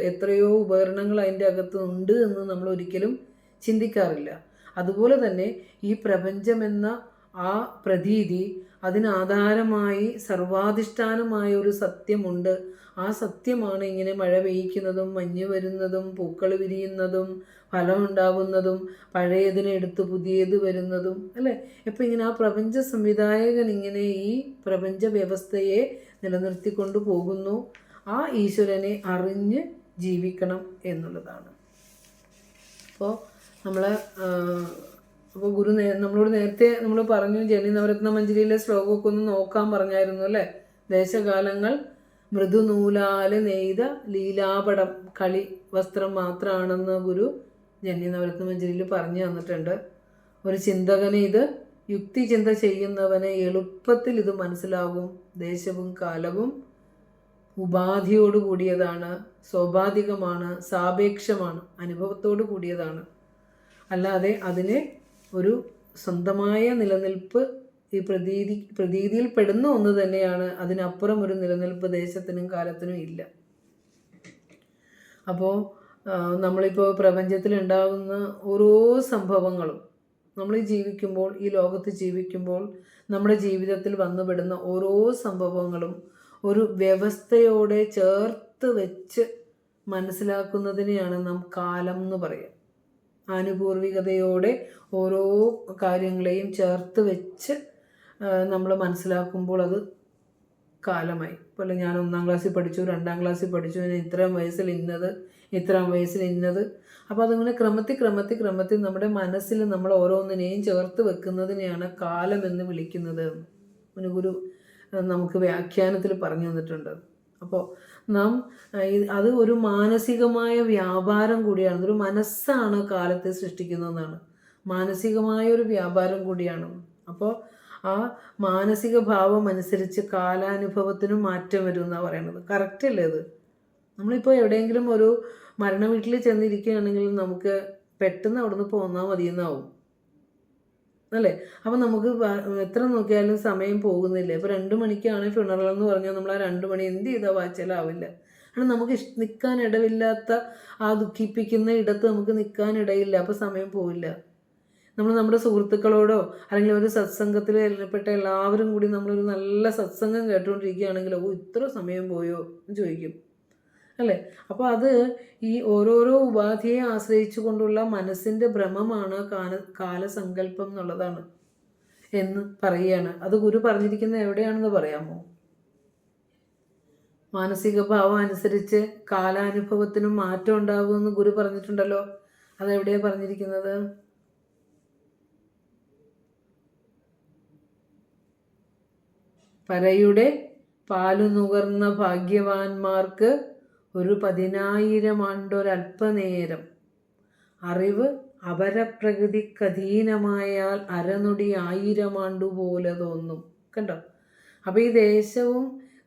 എത്രയോ ഉപകരണങ്ങൾ അതിൻ്റെ അകത്ത് ഉണ്ട് എന്ന് നമ്മൾ ഒരിക്കലും ചിന്തിക്കാറില്ല. അതുപോലെ തന്നെ ഈ പ്രപഞ്ചമെന്ന ആ പ്രതീതി, അതിനാധാരമായി സർവാധിഷ്ഠാനമായ ഒരു സത്യമുണ്ട്. ആ സത്യമാണ് ഇങ്ങനെ മഴ പെയ്യ്ക്കുന്നതും മഞ്ഞ് വരുന്നതും പൂക്കൾ വിരിയുന്നതും ഫലമുണ്ടാവുന്നതും പഴയതിനെ എടുത്ത് പുതിയത് വരുന്നതും അല്ലേ. ഇപ്പം ഇങ്ങനെ ആ പ്രപഞ്ച സംവിധായകൻ ഇങ്ങനെ ഈ പ്രപഞ്ച വ്യവസ്ഥയെ നിലനിർത്തിക്കൊണ്ട് പോകുന്നു. ആ ഈശ്വരനെ അറിഞ്ഞ് ജീവിക്കണം എന്നുള്ളതാണ്. അപ്പോൾ ഗുരു നമ്മളോട് നേരത്തെ നമ്മൾ പറഞ്ഞു, ജനി നവരത്ന മഞ്ജരിയിലെ ശ്ലോകമൊക്കെ ഒന്ന് നോക്കാൻ പറഞ്ഞായിരുന്നു അല്ലേ. ദേശകാലങ്ങൾ മൃദുനൂലാല് നെയ്ത ലീലാപടം കളി വസ്ത്രം മാത്രമാണെന്ന് ഗുരു ജന്യ നവരത്ന മഞ്ജരിയിൽ പറഞ്ഞു തന്നിട്ടുണ്ട്. ഒരു ചിന്തകന് ഇത് യുക്തി ചിന്ത ചെയ്യുന്നവന് എളുപ്പത്തിൽ ഇത് മനസ്സിലാകും. ദേശവും കാലവും ഉപാധിയോട് കൂടിയതാണ്, സ്വാഭാവികമാണ്, സാപേക്ഷമാണ്, അനുഭവത്തോട് കൂടിയതാണ്. അല്ലാതെ അതിന് ഒരു സ്വന്തമായ നിലനിൽപ്പ് ഈ പ്രതീതിയിൽ പെടുന്ന ഒന്ന് തന്നെയാണ്. അതിനപ്പുറം ഒരു നിലനിൽപ്പ് ദേശത്തിനും കാലത്തിനും ഇല്ല. അപ്പോൾ നമ്മളിപ്പോൾ പ്രപഞ്ചത്തിലുണ്ടാകുന്ന ഓരോ സംഭവങ്ങളും നമ്മൾ ജീവിക്കുമ്പോൾ, ഈ ലോകത്ത് ജീവിക്കുമ്പോൾ നമ്മുടെ ജീവിതത്തിൽ വന്നുപെടുന്ന ഓരോ സംഭവങ്ങളും ഒരു വ്യവസ്ഥയോടെ ചേർത്ത് വെച്ച് മനസ്സിലാക്കുന്നതിനെയാണ് നാം കാലം എന്ന് പറയുക. ആനുപൂർവികതയോടെ ഓരോ കാര്യങ്ങളെയും ചേർത്ത് വെച്ച് നമ്മൾ മനസ്സിലാക്കുമ്പോൾ അത് കാലമായി. പോലെ ഞാൻ 1-ാം ക്ലാസ്സിൽ പഠിച്ചു, 2-ാം ക്ലാസ്സിൽ പഠിച്ചു, ഞാൻ ഇത്രയും വയസ്സിൽ ഇന്നത്, ഇത്രയും വയസ്സിൽ ഇന്നത്. അപ്പോൾ അതിങ്ങനെ ക്രമത്തിൽ നമ്മുടെ മനസ്സിൽ നമ്മൾ ഓരോന്നിനെയും ചേർത്ത് വെക്കുന്നതിനെയാണ് കാലമെന്ന് വിളിക്കുന്നത് എന്ന് ഗുരു നമുക്ക് വ്യാഖ്യാനത്തിൽ പറഞ്ഞു തന്നിട്ടുണ്ട്. അപ്പോൾ നാം അത് ഒരു മാനസികമായ വ്യാപാരം കൂടിയാണ്. ഒരു മനസ്സാണ് കാലത്തെ സൃഷ്ടിക്കുന്നതെന്നാണ്, മാനസികമായ ഒരു വ്യാപാരം കൂടിയാണ്. അപ്പോൾ ആ മാനസിക ഭാവം അനുസരിച്ച് കാലാനുഭവത്തിനും മാറ്റം വരും എന്നാണ് പറയുന്നത്. കറക്റ്റ് അല്ലേ അത്? നമ്മളിപ്പോൾ എവിടെയെങ്കിലും ഒരു മരണ വീട്ടിൽ ചെന്നിരിക്കുകയാണെങ്കിൽ നമുക്ക് പെട്ടെന്ന് അവിടെ നിന്ന് പോന്നാൽ മതിയെന്നാവും അല്ലേ. അപ്പം നമുക്ക് എത്ര നോക്കിയാലും സമയം പോകുന്നില്ല. ഇപ്പോൾ 2 മണിക്കാണ് ഫ്യൂണറൽ എന്ന് പറഞ്ഞാൽ നമ്മൾ ആ 2 മണി എന്ത് ചെയ്താൽ വായിച്ചാലാവില്ല. കാരണം നമുക്ക് നിൽക്കാൻ ഇടവില്ലാത്ത ആ ദുഃഖിപ്പിക്കുന്ന ഇടത്ത് നമുക്ക് നിൽക്കാൻ ഇടയില്ല. അപ്പോൾ സമയം പോവില്ല. നമ്മൾ നമ്മുടെ സുഹൃത്തുക്കളോടോ അല്ലെങ്കിൽ ഒരു സത്സംഗത്തിൽ ഏർപ്പെട്ട എല്ലാവരും കൂടി നമ്മളൊരു നല്ല സത്സംഗം കേട്ടുകൊണ്ടിരിക്കുകയാണെങ്കിൽ ഇത്ര സമയം പോയോ എന്ന് ചോദിക്കും അല്ലേ. അപ്പോൾ അത് ഈ ഓരോരോ ഉപാധിയെ ആശ്രയിച്ചു കൊണ്ടുള്ള മനസ്സിൻ്റെ ഭ്രമമാണ് കാലസങ്കല്പം എന്നുള്ളതാണ് എന്ന് പറയുകയാണ്. അത് ഗുരു പറഞ്ഞിരിക്കുന്നത് എവിടെയാണെന്ന് പറയാമോ? മാനസിക ഭാവം അനുസരിച്ച് കാലാനുഭവത്തിനും മാറ്റം ഉണ്ടാകുമെന്ന് ഗുരു പറഞ്ഞിട്ടുണ്ടല്ലോ. അതെവിടെയാണ് പറഞ്ഞിരിക്കുന്നത്? പരയുടെ പാലു നുകർന്ന ഭാഗ്യവാന്മാർക്ക് ഒരു 10,000 ആണ്ടൊരൽപ്പനേരം അറിവ് അപരപ്രകൃതിക്കധീനമായാൽ അരനൊടി 1000 ആണ്ടുപോലെ തോന്നും. കണ്ടോ? അപ്പോൾ ഈ ദേശവും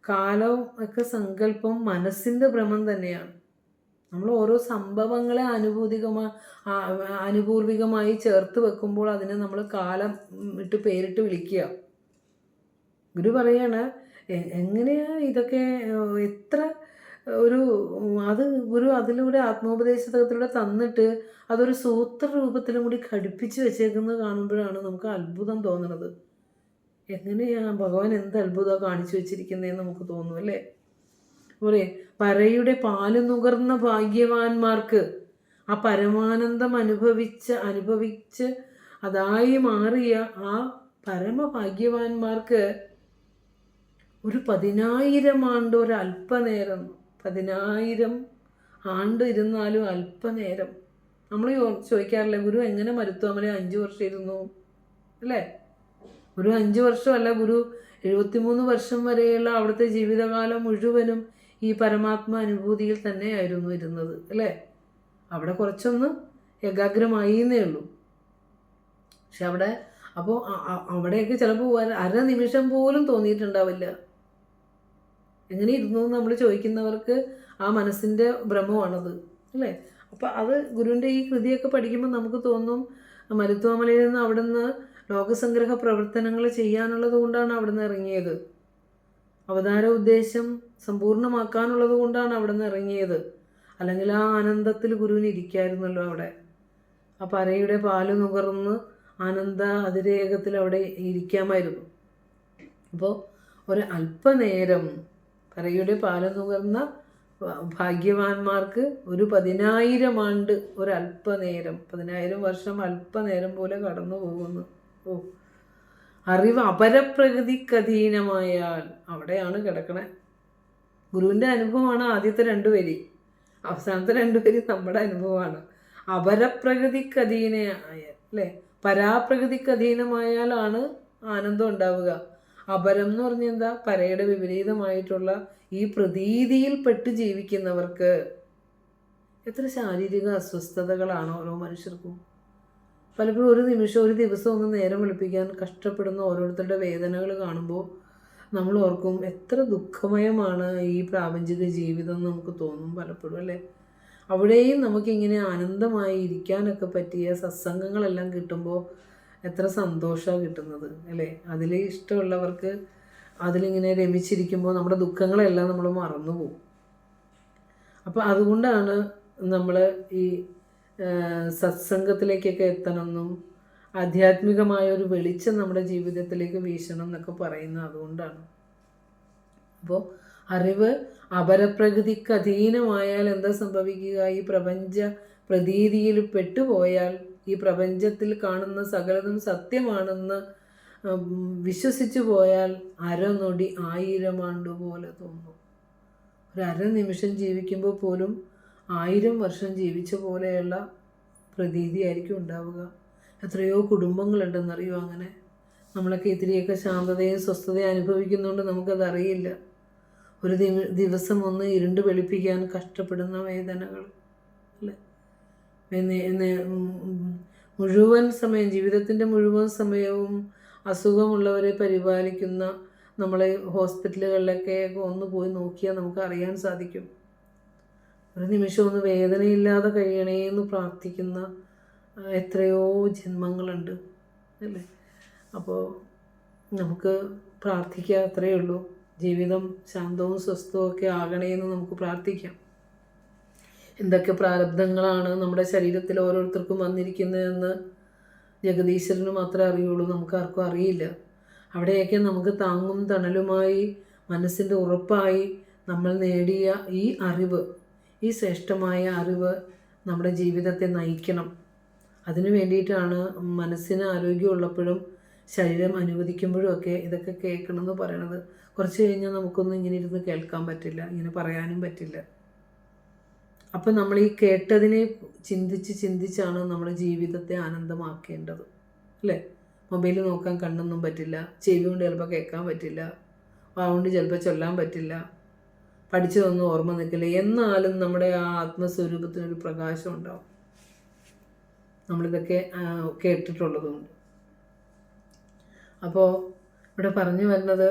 കാലവും ഒക്കെ സങ്കല്പം മനസ്സിൻ്റെ ഭ്രമം തന്നെയാണ്. നമ്മൾ ഓരോ സംഭവങ്ങളെ അനുപൂർവികമായി ചേർത്ത് വെക്കുമ്പോൾ അതിനെ നമ്മൾ കാലം പേരിട്ട് വിളിക്കുക. ഗുരു പറയാണ് എങ്ങനെയാണ് ഇതൊക്കെ എത്ര അത് ഗുരു അതിലൂടെ ആത്മോപദേശത്തിലൂടെ തന്നിട്ട് അതൊരു സൂത്ര രൂപത്തിലും കൂടി ഘടിപ്പിച്ച് വെച്ചേക്കുന്നത് കാണുമ്പോഴാണ് നമുക്ക് അത്ഭുതം തോന്നുന്നത്. എങ്ങനെയാ ഭഗവാൻ എന്ത് അത്ഭുതമാണ് കാണിച്ചു വെച്ചിരിക്കുന്നതെന്ന് നമുക്ക് തോന്നും അല്ലേ. പോലെ പരയുടെ പാല് നുകർന്ന ഭാഗ്യവാന്മാർക്ക് ആ പരമാനന്ദം അനുഭവിച്ച് അതായി മാറിയ ആ പരമഭാഗ്യവാന്മാർക്ക് ഒരു 10,000 ആണ്ട് ഒരു അല്പനേരം, 10,000 ആണ്ട് ഇരുന്നാലും അല്പനേരം. നമ്മൾ ചോദിക്കാറില്ല ഗുരു എങ്ങനെ മരുത്വാമല 5 വർഷം ഇരുന്നു അല്ലേ? ഗുരു 5 വർഷമല്ല, ഗുരു 73 വർഷം വരെയുള്ള അവിടുത്തെ ജീവിതകാലം മുഴുവനും ഈ പരമാത്മ അനുഭൂതിയിൽ തന്നെയായിരുന്നു ഇരുന്നത് അല്ലേ. അവിടെ കുറച്ചൊന്ന് ഏകാഗ്രമായി എന്നേ ഉള്ളൂ. പക്ഷെ അവിടെ അപ്പോൾ അവിടെയൊക്കെ ചിലപ്പോൾ അര നിമിഷം പോലും തോന്നിയിട്ടുണ്ടാവില്ല. എങ്ങനെ ഇരുന്നു നമ്മൾ ചോദിക്കുന്നവർക്ക് ആ മനസ്സിൻ്റെ ഭ്രമമാണത് അല്ലേ. അപ്പം അത് ഗുരുവിൻ്റെ ഈ കൃതിയൊക്കെ പഠിക്കുമ്പോൾ നമുക്ക് തോന്നും മരുത്വാമലയിൽ നിന്ന് അവിടുന്ന് ലോകസംഗ്രഹ പ്രവർത്തനങ്ങൾ ചെയ്യാനുള്ളത് കൊണ്ടാണ് അവിടുന്ന് ഇറങ്ങിയത്. അവതാര ഉദ്ദേശം സമ്പൂർണ്ണമാക്കാനുള്ളത് കൊണ്ടാണ് അവിടുന്ന് ഇറങ്ങിയത്. അല്ലെങ്കിൽ ആ ആനന്ദത്തിൽ ഗുരുവിന് ഇരിക്കായിരുന്നല്ലോ അവിടെ. ആ പരയുടെ പാല് നുകർന്ന് ആനന്ദ അതിരേകത്തിൽ അവിടെ ഇരിക്കാമായിരുന്നു. അപ്പോൾ ഒരു അല്പനേരം പരയുടെ പാല് നുകർന്ന ഭാഗ്യവാന്മാർക്ക് ഒരു 10,000 ആണ്ട് ഒരല്പനേരം, 10,000 വർഷം അല്പനേരം പോലെ കടന്നു പോകുന്നു. ഓ, അറിവ് അപരപ്രകൃതിക്കധീനമായാൽ അവിടെയാണ് കിടക്കണേ. ഗുരുവിൻ്റെ അനുഭവമാണ് ആദ്യത്തെ 2 വരി, അവസാനത്തെ 2 വരി നമ്മുടെ അനുഭവമാണ്. അപരപ്രകൃതിക്കധീനമായ അല്ലേ, പരാപ്രകൃതിക്കധീനമായാലാണ് ആനന്ദം ഉണ്ടാവുക. അപരം എന്ന് പറഞ്ഞാൽ എന്താ? പരയുടെ വിപരീതമായിട്ടുള്ള ഈ പ്രതീതിയിൽ പെട്ട് ജീവിക്കുന്നവർക്ക് എത്ര ശാരീരിക അസ്വസ്ഥതകളാണ് ഓരോ മനുഷ്യർക്കും. പലപ്പോഴും ഒരു നിമിഷം, ഒരു ദിവസം ഒന്ന് നേരം വെളുപ്പിക്കാൻ കഷ്ടപ്പെടുന്ന ഓരോരുത്തരുടെ വേദനകൾ കാണുമ്പോൾ നമ്മൾ ഓർക്കും എത്ര ദുഃഖമയമാണ് ഈ പ്രാപഞ്ചിക ജീവിതം എന്ന് നമുക്ക് തോന്നും പലപ്പോഴും അല്ലേ. അവിടെയും നമുക്കിങ്ങനെ ആനന്ദമായി ഇരിക്കാനൊക്കെ പറ്റിയ സത്സംഗങ്ങളെല്ലാം കിട്ടുമ്പോൾ എത്ര സന്തോഷമാണ് കിട്ടുന്നത് അല്ലേ. അതിൽ ഇഷ്ടമുള്ളവർക്ക് അതിലിങ്ങനെ രമിച്ചിരിക്കുമ്പോൾ നമ്മുടെ ദുഃഖങ്ങളെല്ലാം നമ്മൾ മറന്നു പോകും. അപ്പോൾ അതുകൊണ്ടാണ് നമ്മൾ ഈ സത്സംഗത്തിലേക്കൊക്കെ എത്തണമെന്നും ആധ്യാത്മികമായ ഒരു വെളിച്ചം നമ്മുടെ ജീവിതത്തിലേക്ക് വീശണം എന്നൊക്കെ പറയുന്നത് അതുകൊണ്ടാണ്. അപ്പോൾ അറിവ് അപരപ്രകൃതിക്ക് അധീനമായാൽ എന്താ സംഭവിക്കുക? ഈ പ്രപഞ്ച പ്രതീതിയിൽ പെട്ടുപോയാൽ, ഈ പ്രപഞ്ചത്തിൽ കാണുന്ന സകലതും സത്യമാണെന്ന് വിശ്വസിച്ചു പോയാൽ അരനൊടി 1000 ആണ്ട് പോലെ തോന്നും. ഒരു അരനിമിഷം ജീവിക്കുമ്പോൾ പോലും 1000 വർഷം ജീവിച്ച പോലെയുള്ള പ്രതീതിയായിരിക്കും ഉണ്ടാവുക. എത്രയോ കുടുംബങ്ങളുണ്ടെന്നറിയോ അങ്ങനെ. നമ്മളൊക്കെ ഇത്തിരിയൊക്കെ ശാന്തതയും സ്വസ്ഥതയും അനുഭവിക്കുന്നതുകൊണ്ട് നമുക്കതറിയില്ല. ഒരു ദിവസം ഒന്ന് ഇരുണ്ട് വെളുപ്പിക്കാൻ കഷ്ടപ്പെടുന്ന വേദനകൾ അല്ലേ. മുഴുവൻ സമയം, ജീവിതത്തിൻ്റെ മുഴുവൻ സമയവും അസുഖമുള്ളവരെ പരിപാലിക്കുന്ന നമ്മളെ ഹോസ്പിറ്റലുകളിലൊക്കെ ഒന്ന് പോയി നോക്കിയാൽ നമുക്ക് അറിയാൻ സാധിക്കും. ഒരു നിമിഷം ഒന്ന് വേദനയില്ലാതെ കഴിയണേ എന്ന് പ്രാർത്ഥിക്കുന്ന എത്രയോ ജന്മങ്ങളുണ്ട് അല്ലേ. അപ്പോൾ നമുക്ക് പ്രാർത്ഥിക്കുക, അത്രയേ ഉള്ളൂ. ജീവിതം ശാന്തവും സ്വസ്ഥവും ഒക്കെ ആകണേ എന്ന് നമുക്ക് പ്രാർത്ഥിക്കാം. എന്തൊക്കെ പ്രാരബ്ധങ്ങളാണ് നമ്മുടെ ശരീരത്തിൽ ഓരോരുത്തർക്കും വന്നിരിക്കുന്നതെന്ന് ജഗദീശ്വരന് മാത്രമേ അറിയുള്ളൂ, നമുക്കാർക്കും അറിയില്ല. അവിടെയൊക്കെ നമുക്ക് താങ്ങും തണലുമായി, മനസ്സിൻ്റെ ഉറപ്പായി നമ്മൾ നേടിയ ഈ അറിവ്, ഈ ശ്രേഷ്ഠമായ അറിവ് നമ്മുടെ ജീവിതത്തെ നയിക്കണം. അതിനു വേണ്ടിയിട്ടാണ് മനസ്സിന് ആരോഗ്യമുള്ളപ്പോഴും ശരീരം അനുവദിക്കുമ്പോഴും ഒക്കെ ഇതൊക്കെ കേൾക്കണം എന്ന് പറയണത്. കുറച്ച് കഴിഞ്ഞാൽ നമുക്കൊന്നും ഇങ്ങനെ ഇരുന്ന് കേൾക്കാൻ പറ്റില്ല, ഇങ്ങനെ പറയാനും പറ്റില്ല. അപ്പം നമ്മൾ ഈ കേട്ടതിനെ ചിന്തിച്ചാണ് നമ്മുടെ ജീവിതത്തെ ആനന്ദമാക്കേണ്ടത് അല്ലേ. മൊബൈൽ നോക്കാൻ കണ്ണൊന്നും പറ്റില്ല, ചെവി കൊണ്ട് ചിലപ്പോൾ കേൾക്കാൻ പറ്റില്ല, വാവുകൊണ്ട് ചിലപ്പോൾ ചൊല്ലാൻ പറ്റില്ല, പഠിച്ചതൊന്നും ഓർമ്മ നിൽക്കില്ല. എന്നാലും നമ്മുടെ ആ ആത്മസ്വരൂപത്തിനൊരു പ്രകാശം ഉണ്ടാവും നമ്മളിതൊക്കെ കേട്ടിട്ടുള്ളതുകൊണ്ട്. അപ്പോൾ ഇവിടെ പറഞ്ഞു വരുന്നത്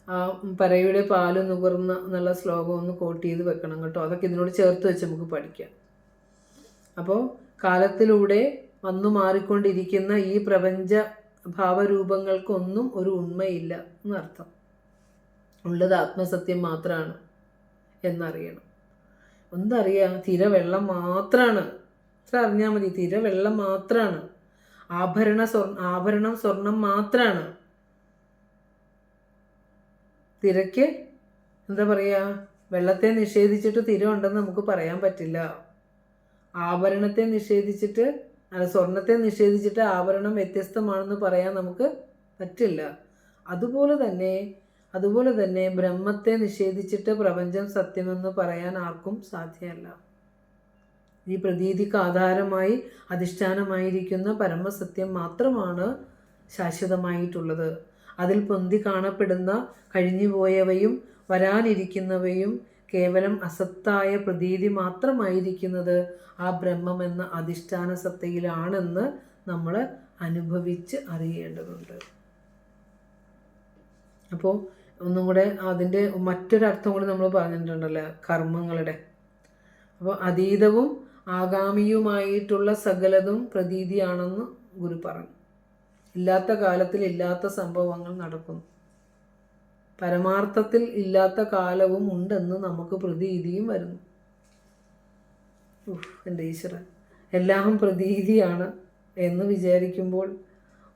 ആ പരയുടെ പാല് നുകർന്ന എന്നുള്ള ശ്ലോകം ഒന്ന് കോട്ട് ചെയ്ത് വെക്കണം കേട്ടോ. അതൊക്കെ ഇതിനോട് ചേർത്ത് വെച്ച് നമുക്ക് പഠിക്കാം. അപ്പോൾ കാലത്തിലൂടെ വന്നു മാറിക്കൊണ്ടിരിക്കുന്ന ഈ പ്രപഞ്ച ഭാവരൂപങ്ങൾക്കൊന്നും ഒരു ഉണ്മയില്ല എന്നർത്ഥം. ഉള്ളത് ആത്മസത്യം മാത്രമാണ് എന്നറിയണം. എന്തറിയാം? തിര വെള്ളം മാത്രമാണ്. അത്ര അറിഞ്ഞാൽ മതി. തിര വെള്ളം മാത്രമാണ്. ആഭരണം സ്വർണം മാത്രമാണ്. തിരക്ക് എന്താ പറയുക, വെള്ളത്തെ നിഷേധിച്ചിട്ട് തിര ഉണ്ടെന്ന് നമുക്ക് പറയാൻ പറ്റില്ല. ആഭരണത്തെ നിഷേധിച്ചിട്ട് സ്വർണത്തെ നിഷേധിച്ചിട്ട് ആഭരണം വ്യത്യസ്തമാണെന്ന് പറയാൻ നമുക്ക് പറ്റില്ല. അതുപോലെ തന്നെ ബ്രഹ്മത്തെ നിഷേധിച്ചിട്ട് പ്രപഞ്ചം സത്യമെന്ന് പറയാൻ ആർക്കും സാധ്യമല്ല. ഈ പ്രതീതിക്ക് ആധാരമായി അധിഷ്ഠാനമായിരിക്കുന്ന പരമസത്യം മാത്രമാണ് ശാശ്വതമായിട്ടുള്ളത്. അതിൽ പൊന്തി കാണപ്പെടുന്ന കഴിഞ്ഞുപോയവയും വരാനിരിക്കുന്നവയും കേവലം അസത്തായ പ്രതീതി മാത്രമായിരിക്കുന്നത് ആ ബ്രഹ്മം എന്ന അധിഷ്ഠാന സത്തയിലാണെന്ന് നമ്മൾ അനുഭവിച്ച് അറിയേണ്ടതുണ്ട്. അപ്പോൾ ഒന്നും കൂടെ അതിൻ്റെ മറ്റൊരർത്ഥം കൂടി നമ്മൾ പറഞ്ഞിട്ടുണ്ടല്ലോ, കർമ്മങ്ങളുടെ. അപ്പോൾ അതീതവും ആഗാമിയുമായിട്ടുള്ള സകലതും പ്രതീതിയാണെന്ന് ഗുരു പറഞ്ഞു. ഇല്ലാത്ത കാലത്തിൽ ഇല്ലാത്ത സംഭവങ്ങൾ നടക്കുന്നു. പരമാർത്ഥത്തിൽ ഇല്ലാത്ത കാലവും ഉണ്ടെന്ന് നമുക്ക് പ്രതീതിയും വരുന്നു. എൻ്റെ ഈശ്വരൻ, എല്ലാം പ്രതീതിയാണ് എന്ന് വിചാരിക്കുമ്പോൾ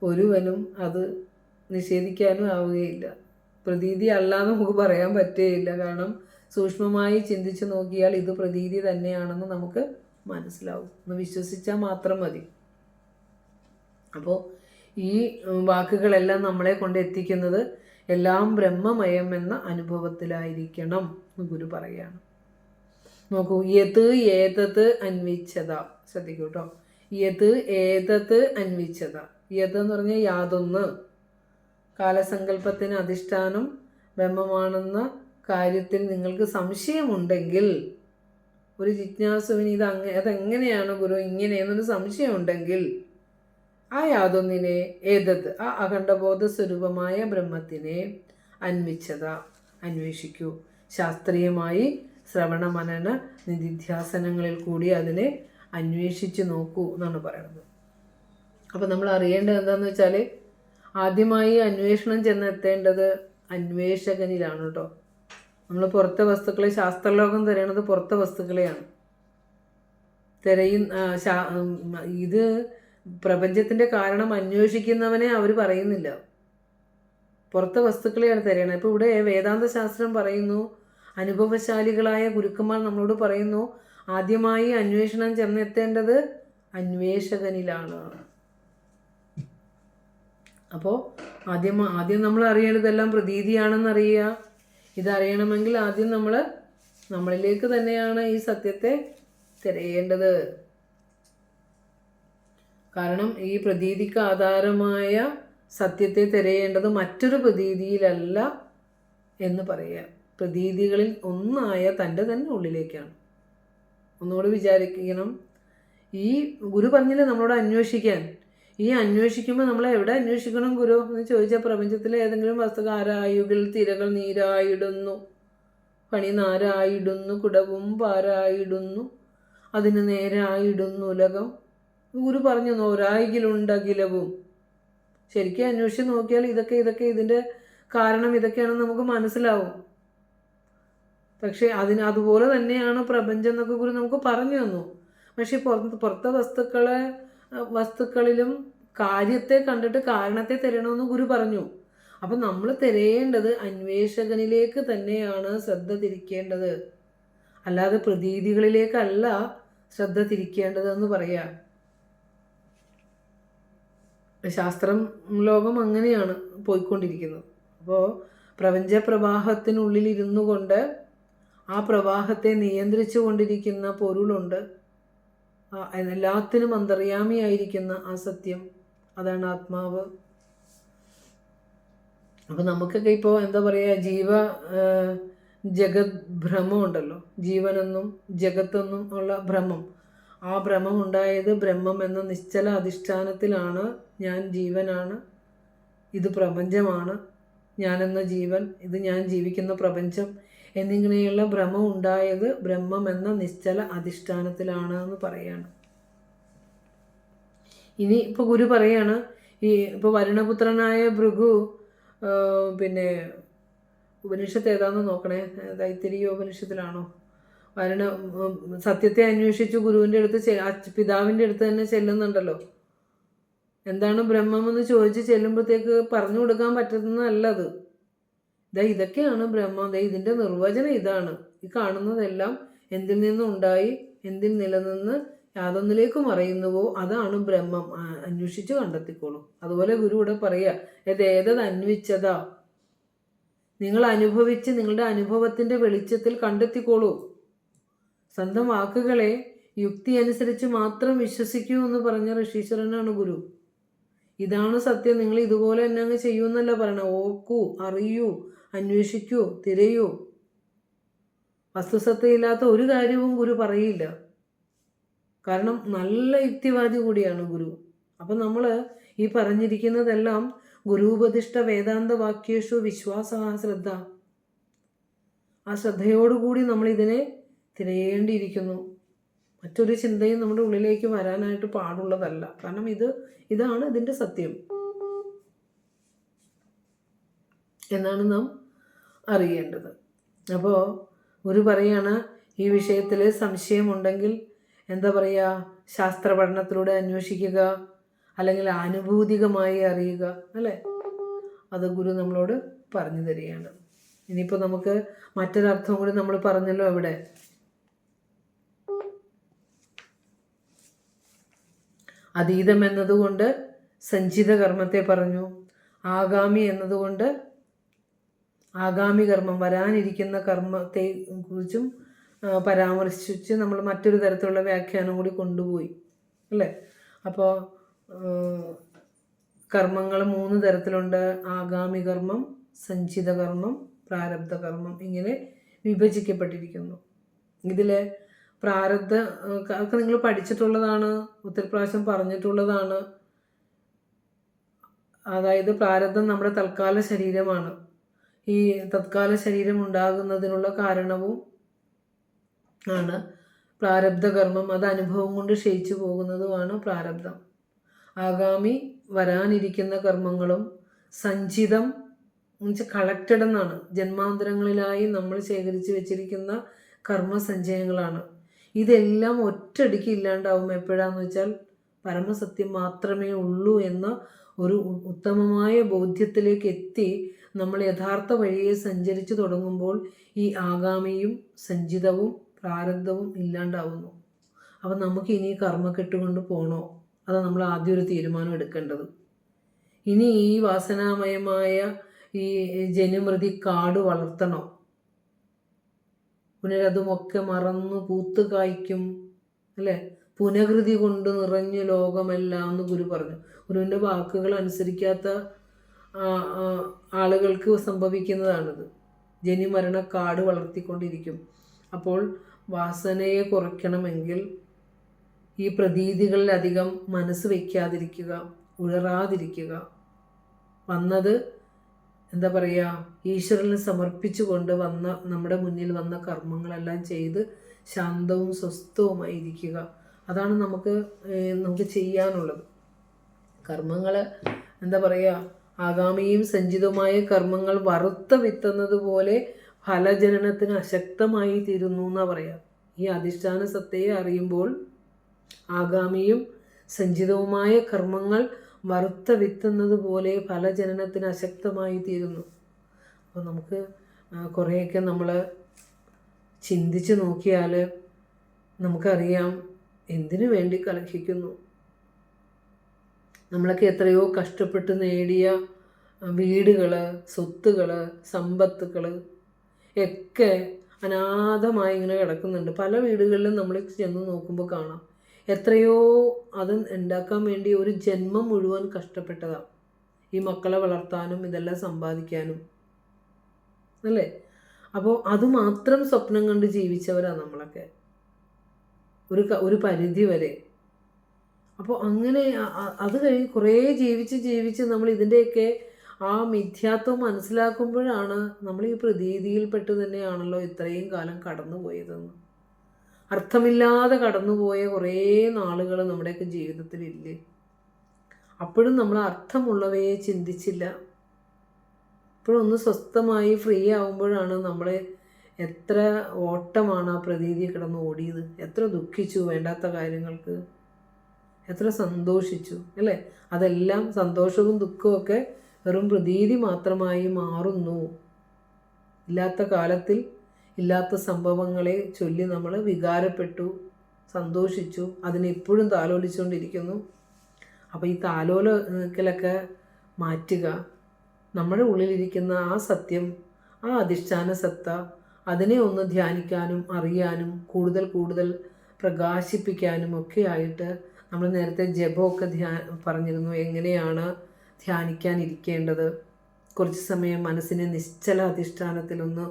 ഒരുവനും അത് നിഷേധിക്കാനും ആവുകയില്ല. പ്രതീതി അല്ല എന്ന് നമുക്ക് പറയാൻ പറ്റുകയില്ല. കാരണം സൂക്ഷ്മമായി ചിന്തിച്ച് നോക്കിയാൽ ഇത് പ്രതീതി തന്നെയാണെന്ന് നമുക്ക് മനസ്സിലാവും. ഒന്ന് വിശ്വസിച്ചാൽ മാത്രം മതി. അപ്പോൾ ഈ വാക്കുകളെല്ലാം നമ്മളെ കൊണ്ട് എത്തിക്കുന്നത് എല്ലാം ബ്രഹ്മമയം എന്ന അനുഭവത്തിലായിരിക്കണം എന്ന് ഗുരു പറയുകയാണ്. നോക്കൂ, യത് ഏതത് അന്വിച്ഛത. ശ്രദ്ധിക്കൂ കേട്ടോ, യത് ഏതത് അന്വിച്ഛത. യത് എന്ന് പറഞ്ഞാൽ യാതൊന്ന്, കാലസങ്കല്പത്തിന് അധിഷ്ഠാനം ബ്രഹ്മമാണെന്ന കാര്യത്തിൽ നിങ്ങൾക്ക് സംശയമുണ്ടെങ്കിൽ, ഒരു ജിജ്ഞാസുവിന് അതെങ്ങനെയാണ് ഗുരു ഇങ്ങനെയെന്നൊരു സംശയമുണ്ടെങ്കിൽ, ആ യാതൊന്നിനെ, ഏതത് ആ അഖണ്ഡബോധ സ്വരൂപമായ ബ്രഹ്മത്തിനെ അന്വിച്ഛത അന്വേഷിക്കൂ. ശാസ്ത്രീയമായി ശ്രവണ മനന നിധിധ്യാസനങ്ങളിൽ കൂടി അതിനെ അന്വേഷിച്ച് നോക്കൂ എന്നാണ് പറയുന്നത്. അപ്പോൾ നമ്മൾ അറിയേണ്ടത് എന്താണെന്ന് വെച്ചാൽ, ആദ്യമായി അന്വേഷണം ചെന്നെത്തേണ്ടത് അന്വേഷകനിലാണ് കേട്ടോ. നമ്മൾ പുറത്തെ വസ്തുക്കളെ, ശാസ്ത്രലോകം തിരയണത് പുറത്തെ വസ്തുക്കളെയാണ്. ഇത് പ്രപഞ്ചത്തിൻ്റെ കാരണം അന്വേഷിക്കുന്നവനെ അവർ പറയുന്നില്ല, പുറത്തെ വസ്തുക്കളെയാണ് തിരയണത്. ഇപ്പോൾ ഇവിടെ വേദാന്ത ശാസ്ത്രം പറയുന്നു, അനുഭവശാലികളായ ഗുരുക്കന്മാർ നമ്മളോട് പറയുന്നു, ആദ്യമായി അന്വേഷണം ചെന്നെത്തേണ്ടത് അന്വേഷകനിലാണ്. അപ്പോൾ ആദ്യം നമ്മൾ അറിയേണ്ടതെല്ലാം പ്രതീതിയാണെന്നറിയുക. ഇതറിയണമെങ്കിൽ ആദ്യം നമ്മളിലേക്ക് തന്നെയാണ് ഈ സത്യത്തെ തിരയേണ്ടത്. കാരണം ഈ പ്രതീതിക്ക് ആധാരമായ സത്യത്തെ തിരയേണ്ടത് മറ്റൊരു പ്രതീതിയിലല്ല എന്ന് പറയുക. പ്രതീതികളിൽ ഒന്നായ തൻ്റെ തന്നെ ഉള്ളിലേക്കാണ്. ഒന്നുകൂടി വിചാരിക്കണം. ഈ ഗുരു പറഞ്ഞില്ലേ നമ്മളോട് അന്വേഷിക്കാൻ. ഈ അന്വേഷിക്കുമ്പോൾ നമ്മൾ എവിടെ അന്വേഷിക്കണം ഗുരു എന്ന് ചോദിച്ചാൽ, പ്രപഞ്ചത്തിലെ ഏതെങ്കിലും വസ്തുക്കൾ, ആരായുകൾ തിരകൾ നീരായിടുന്നു, പണി നാരായിടുന്നു, കുടവും പാരായിടുന്നു, അതിന് നേരായിടുന്നു ഉലകം. ഗുരു പറഞ്ഞു, ഒരായിലുണ്ടകിലവും. ശരിക്കും അന്വേഷിച്ച് നോക്കിയാൽ ഇതൊക്കെ ഇതിൻ്റെ കാരണം ഇതൊക്കെയാണെന്ന് നമുക്ക് മനസ്സിലാവും. പക്ഷേ അതുപോലെ തന്നെയാണ് പ്രപഞ്ചം എന്നൊക്കെ ഗുരു നമുക്ക് പറഞ്ഞു തന്നു. പക്ഷേ പുറത്തെ വസ്തുക്കളിലും കാര്യത്തെ കണ്ടിട്ട് കാരണത്തെ തിരയണമെന്ന് ഗുരു പറഞ്ഞു. അപ്പം നമ്മൾ തിരയേണ്ടത് അന്വേഷകനിലേക്ക് തന്നെയാണ് ശ്രദ്ധ തിരിക്കേണ്ടത്, അല്ലാതെ പ്രതീതികളിലേക്കല്ല ശ്രദ്ധ തിരിക്കേണ്ടതെന്ന് പറയാം. ശാസ്ത്രം ലോകം അങ്ങനെയാണ് പോയിക്കൊണ്ടിരിക്കുന്നത്. അപ്പോൾ പ്രപഞ്ചപ്രവാഹത്തിനുള്ളിലിരുന്നു കൊണ്ട് ആ പ്രവാഹത്തെ നിയന്ത്രിച്ചു കൊണ്ടിരിക്കുന്ന പൊരുളുണ്ട്, എല്ലാത്തിനും അന്തർയാമിയായിരിക്കുന്ന ആ സത്യം, അതാണ് ആത്മാവ്. അപ്പോൾ നമുക്കൊക്കെ ഇപ്പോൾ എന്താ പറയുക, ജഗത് ഭ്രമം ഉണ്ടല്ലോ, ജീവനെന്നും ജഗത്തെന്നും ഉള്ള ഭ്രമം. ആ ഭ്രമം ഉണ്ടായത് ബ്രഹ്മം എന്ന നിശ്ചല അധിഷ്ഠാനത്തിലാണ്. ഞാൻ ജീവനാണ്, ഇത് പ്രപഞ്ചമാണ്, ഞാനെന്ന ജീവൻ, ഇത് ഞാൻ ജീവിക്കുന്ന പ്രപഞ്ചം എന്നിങ്ങനെയുള്ള ഭ്രമം ഉണ്ടായത് ബ്രഹ്മം എന്ന നിശ്ചല അധിഷ്ഠാനത്തിലാണ് എന്ന് പറയാണ്. ഇനി ഇപ്പോൾ ഗുരു പറയാണ്, ഇപ്പോൾ വരുണപുത്രനായ ഭൃഗു പിന്നെ ഉപനിഷത്ത് ഏതാണെന്ന് നോക്കണേ, തൈത്തിരീയ ഉപനിഷത്തിലാണോ, സത്യത്തെ അന്വേഷിച്ച് ഗുരുവിൻ്റെ അടുത്ത് പിതാവിൻ്റെ അടുത്ത് തന്നെ ചെല്ലുന്നുണ്ടല്ലോ. എന്താണ് ബ്രഹ്മമെന്ന് ചോദിച്ച് ചെല്ലുമ്പോഴത്തേക്ക് പറഞ്ഞു കൊടുക്കാൻ പറ്റുന്നതല്ലത്. ഇതൊക്കെയാണ് ബ്രഹ്മം. ഇതിൻ്റെ നിർവചനം ഇതാണ്. ഈ കാണുന്നതെല്ലാം എന്തിൽ നിന്നുണ്ടായി, എന്തിൽ നിലനിന്ന് യാതൊന്നിലേക്ക് മറയുന്നുവോ അതാണ് ബ്രഹ്മം. അന്വേഷിച്ച് കണ്ടെത്തിക്കോളൂ. അതുപോലെ ഗുരു ഇവിടെ പറയുക, ഏതത് അന്വിച്ചതാ, നിങ്ങൾ അനുഭവിച്ച് നിങ്ങളുടെ അനുഭവത്തിൻ്റെ വെളിച്ചത്തിൽ കണ്ടെത്തിക്കോളൂ. സ്വന്തം വാക്കുകളെ യുക്തി അനുസരിച്ച് മാത്രം വിശ്വസിക്കൂ എന്ന് പറഞ്ഞ ഋഷീശ്വരനാണ് ഗുരു. ഇതാണ് സത്യം, നിങ്ങൾ ഇതുപോലെ തന്നെ അങ്ങ് ചെയ്യൂന്നല്ല പറയണ. ഓർക്കൂ, അറിയൂ, അന്വേഷിക്കൂ, തിരയൂ. വസ്തുസത്തയില്ലാത്ത ഒരു കാര്യവും ഗുരു പറയില്ല. കാരണം നല്ല യുക്തിവാദി കൂടിയാണ് ഗുരു. അപ്പം നമ്മൾ ഈ പറഞ്ഞിരിക്കുന്നതെല്ലാം ഗുരുപദിഷ്ട വേദാന്ത വാക്യേഷു വിശ്വാസ ശ്രദ്ധ. ആ ശ്രദ്ധയോടുകൂടി നമ്മൾ ഇതിനെ തിരയേണ്ടിയിരിക്കുന്നു. മറ്റൊരു ചിന്തയും നമ്മുടെ ഉള്ളിലേക്ക് വരാനായിട്ട് പാടുള്ളതല്ല. കാരണം ഇതാണ് ഇതിൻ്റെ സത്യം എന്നാണ് നാം അറിയേണ്ടത്. അപ്പോൾ ഗുരു പറയാണ്, ഈ വിഷയത്തിൽ സംശയമുണ്ടെങ്കിൽ എന്താ പറയുക, ശാസ്ത്ര പഠനത്തിലൂടെ അന്വേഷിക്കുക, അല്ലെങ്കിൽ ആനുഭൂതികമായി അറിയുക, അല്ലേ? അത് ഗുരു നമ്മളോട് പറഞ്ഞു തരികയാണ്. ഇനിയിപ്പോൾ നമുക്ക് മറ്റൊരർത്ഥം കൂടി നമ്മൾ പറഞ്ഞല്ലോ ഇവിടെ. അതീതം എന്നതുകൊണ്ട് സഞ്ചിത കർമ്മത്തെ പറഞ്ഞു. ആഗാമി എന്നതുകൊണ്ട് ആഗാമി കർമ്മം, വരാനിരിക്കുന്ന കർമ്മത്തെ കുറിച്ചും പരാമർശിച്ച് നമ്മൾ മറ്റൊരു തരത്തിലുള്ള വ്യാഖ്യാനം കൂടി കൊണ്ടുപോയി, അല്ലേ? അപ്പോൾ കർമ്മങ്ങൾ 3 തരത്തിലുണ്ട്. ആഗാമി കർമ്മം, സഞ്ചിത കർമ്മം, പ്രാരബ്ധ കർമ്മം, ഇങ്ങനെ വിഭജിക്കപ്പെട്ടിരിക്കുന്നു. ഇതിൽ പ്രാരബ്ധ ഒക്കെ നിങ്ങൾ പഠിച്ചിട്ടുള്ളതാണ്, ഒത്തിരി പ്രാവശ്യം പറഞ്ഞിട്ടുള്ളതാണ്. അതായത് പ്രാരബ്ധം നമ്മുടെ തൽക്കാല ശരീരമാണ്. ഈ തത്കാല ശരീരം ഉണ്ടാകുന്നതിനുള്ള കാരണവും ആണ് പ്രാരബ്ധ കർമ്മം. അത് അനുഭവം കൊണ്ട് ക്ഷയിച്ചു പോകുന്നതുമാണ് പ്രാരബ്ധം. ആഗാമി വരാനിരിക്കുന്ന കർമ്മങ്ങളും, സഞ്ചിതം എന്നുവെച്ചാൽ കളക്റ്റഡ് എന്നാണ്, ജന്മാന്തരങ്ങളിലായി നമ്മൾ ശേഖരിച്ച് വെച്ചിരിക്കുന്ന കർമ്മസഞ്ചയങ്ങളാണ്. ഇതെല്ലാം ഒറ്റയടിക്ക് ഇല്ലാണ്ടാവും. എപ്പോഴാന്ന് വെച്ചാൽ പരമസത്യം മാത്രമേ ഉള്ളൂ എന്ന ഒരു ഉത്തമമായ ബോധ്യത്തിലേക്ക് എത്തി നമ്മൾ യഥാർത്ഥ വഴിയെ സഞ്ചരിച്ചു തുടങ്ങുമ്പോൾ ഈ ആഗാമിയും സഞ്ചിതവും പ്രാരബ്ധവും ഇല്ലാണ്ടാവുന്നു. അപ്പം നമുക്ക് ഇനി കർമ്മക്കെട്ടുകൊണ്ട് പോകണോ? അത് നമ്മൾ ആദ്യം ഒരു തീരുമാനം എടുക്കേണ്ടത്. ഇനി ഈ വാസനാമയമായ ഈ ജനുമൃതി കാട് വളർത്തണോ? പുനരതുമൊക്കെ മറന്നു പൂത്ത് കായ്ക്കും, അല്ലേ? പുനകൃതി കൊണ്ട് നിറഞ്ഞു ലോകമെല്ലാം എന്ന് ഗുരു പറഞ്ഞു. ഗുരുവിൻ്റെ വാക്കുകൾ അനുസരിക്കാത്ത ആളുകൾക്ക് സംഭവിക്കുന്നതാണിത്. ജനിമരണ കാട് വളർത്തിക്കൊണ്ടിരിക്കും. അപ്പോൾ വാസനയെ കുറയ്ക്കണമെങ്കിൽ ഈ പ്രതീതികളിലധികം മനസ്സ് വയ്ക്കാതിരിക്കുക, ഉഴറാതിരിക്കുക. വന്നത് എന്താ പറയുക, ഈശ്വരന് സമർപ്പിച്ചുകൊണ്ട് നമ്മുടെ മുന്നിൽ വന്ന കർമ്മങ്ങളെല്ലാം ചെയ്ത് ശാന്തവും സ്വസ്ഥവുമായിരിക്കുക. അതാണ് നമുക്ക് ചെയ്യാനുള്ളത്. കർമ്മങ്ങൾ എന്താ പറയുക, ആഗാമിയും സഞ്ചിതവുമായ കർമ്മങ്ങൾ വറുത്ത വിത്തുന്നത് പോലെ ഫലജനനത്തിന് അശക്തമായി തീരുന്നു എന്നാണ് പറയുക. ഈ അധിഷ്ഠാന സത്തയെ അറിയുമ്പോൾ ആഗാമിയും സഞ്ചിതവുമായ കർമ്മങ്ങൾ വറുത്ത വിത്തുന്നത് പോലെ ഫലജനനത്തിന് അശക്തമായി തീരുന്നു. അപ്പോൾ നമുക്ക് കുറേയൊക്കെ നമ്മൾ ചിന്തിച്ച് നോക്കിയാൽ നമുക്കറിയാം എന്തിനു വേണ്ടി കലഹിക്കുന്നു. നമ്മളൊക്കെ എത്രയോ കഷ്ടപ്പെട്ട് നേടിയ വീടുകൾ, സ്വത്തുകൾ, സമ്പത്തുകൾ ഒക്കെ അനാഥമായി ഇങ്ങനെ കിടക്കുന്നുണ്ട്. പല വീടുകളിലും നമ്മൾ ചെന്ന് നോക്കുമ്പോൾ കാണാം എത്രയോ അത് ഉണ്ടാക്കാൻ വേണ്ടി ഒരു ജന്മം മുഴുവൻ കഷ്ടപ്പെട്ടതാണ്. ഈ മക്കളെ വളർത്താനും ഇതെല്ലാം സമ്പാദിക്കാനും, അല്ലേ? അപ്പോൾ അതുമാത്രം സ്വപ്നം കണ്ട് ജീവിച്ചവരാണ് നമ്മളൊക്കെ ഒരു പരിധി വരെ. അപ്പോൾ അങ്ങനെ അത് കഴിഞ്ഞ് കുറേ ജീവിച്ച് നമ്മൾ ഇതിൻ്റെയൊക്കെ ആ മിഥ്യാത്വം മനസ്സിലാക്കുമ്പോഴാണ് നമ്മൾ ഈ പ്രതീതിയിൽപ്പെട്ട് തന്നെയാണല്ലോ ഇത്രയും കാലം കടന്നു പോയതെന്ന്. അർത്ഥമില്ലാതെ കടന്നുപോയ കുറേ നാളുകൾ നമ്മുടെയൊക്കെ ജീവിതത്തിലില്ലേ? അപ്പോഴും നമ്മൾ അർത്ഥമുള്ളവയെ ചിന്തിച്ചില്ല. ഇപ്പോഴൊന്ന് സ്വസ്ഥമായി ഫ്രീ ആവുമ്പോഴാണ് നമ്മൾ എത്ര ഓട്ടമാണ് ആ പ്രതീതി കിടന്ന് ഓടിയത്, എത്ര ദുഃഖിച്ചു വേണ്ടാത്ത കാര്യങ്ങൾക്ക്, എത്ര സന്തോഷിച്ചു, അല്ലേ? അതെല്ലാം സന്തോഷവും ദുഃഖവും ഒക്കെ വെറും പ്രതീതി മാത്രമായി മാറുന്നു ഇല്ലാത്ത കാലത്തിൽ ഇല്ലാത്ത സംഭവങ്ങളെ ചൊല്ലി നമ്മൾ വികാരപ്പെട്ടു, സന്തോഷിച്ചു, അതിനെ ഇപ്പോഴും താലോലിച്ചുകൊണ്ടിരിക്കുന്നു. അപ്പോൾ ഈ താലോലക്കലൊക്കെ മാറ്റുക, നമ്മുടെ ഉള്ളിലിരിക്കുന്ന ആ സത്യം, ആ അധിഷ്ഠാന സത്ത, അതിനെ ഒന്ന് ധ്യാനിക്കാനും അറിയാനും കൂടുതൽ കൂടുതൽ പ്രകാശിപ്പിക്കാനും ഒക്കെ ആയിട്ട് നമ്മൾ നേരത്തെ ജപമൊക്കെ പറഞ്ഞിരുന്നു. എങ്ങനെയാണ് ധ്യാനിക്കാനിരിക്കേണ്ടത്, കുറച്ച് സമയം മനസ്സിനെ നിശ്ചല അധിഷ്ഠാനത്തിലൊന്ന്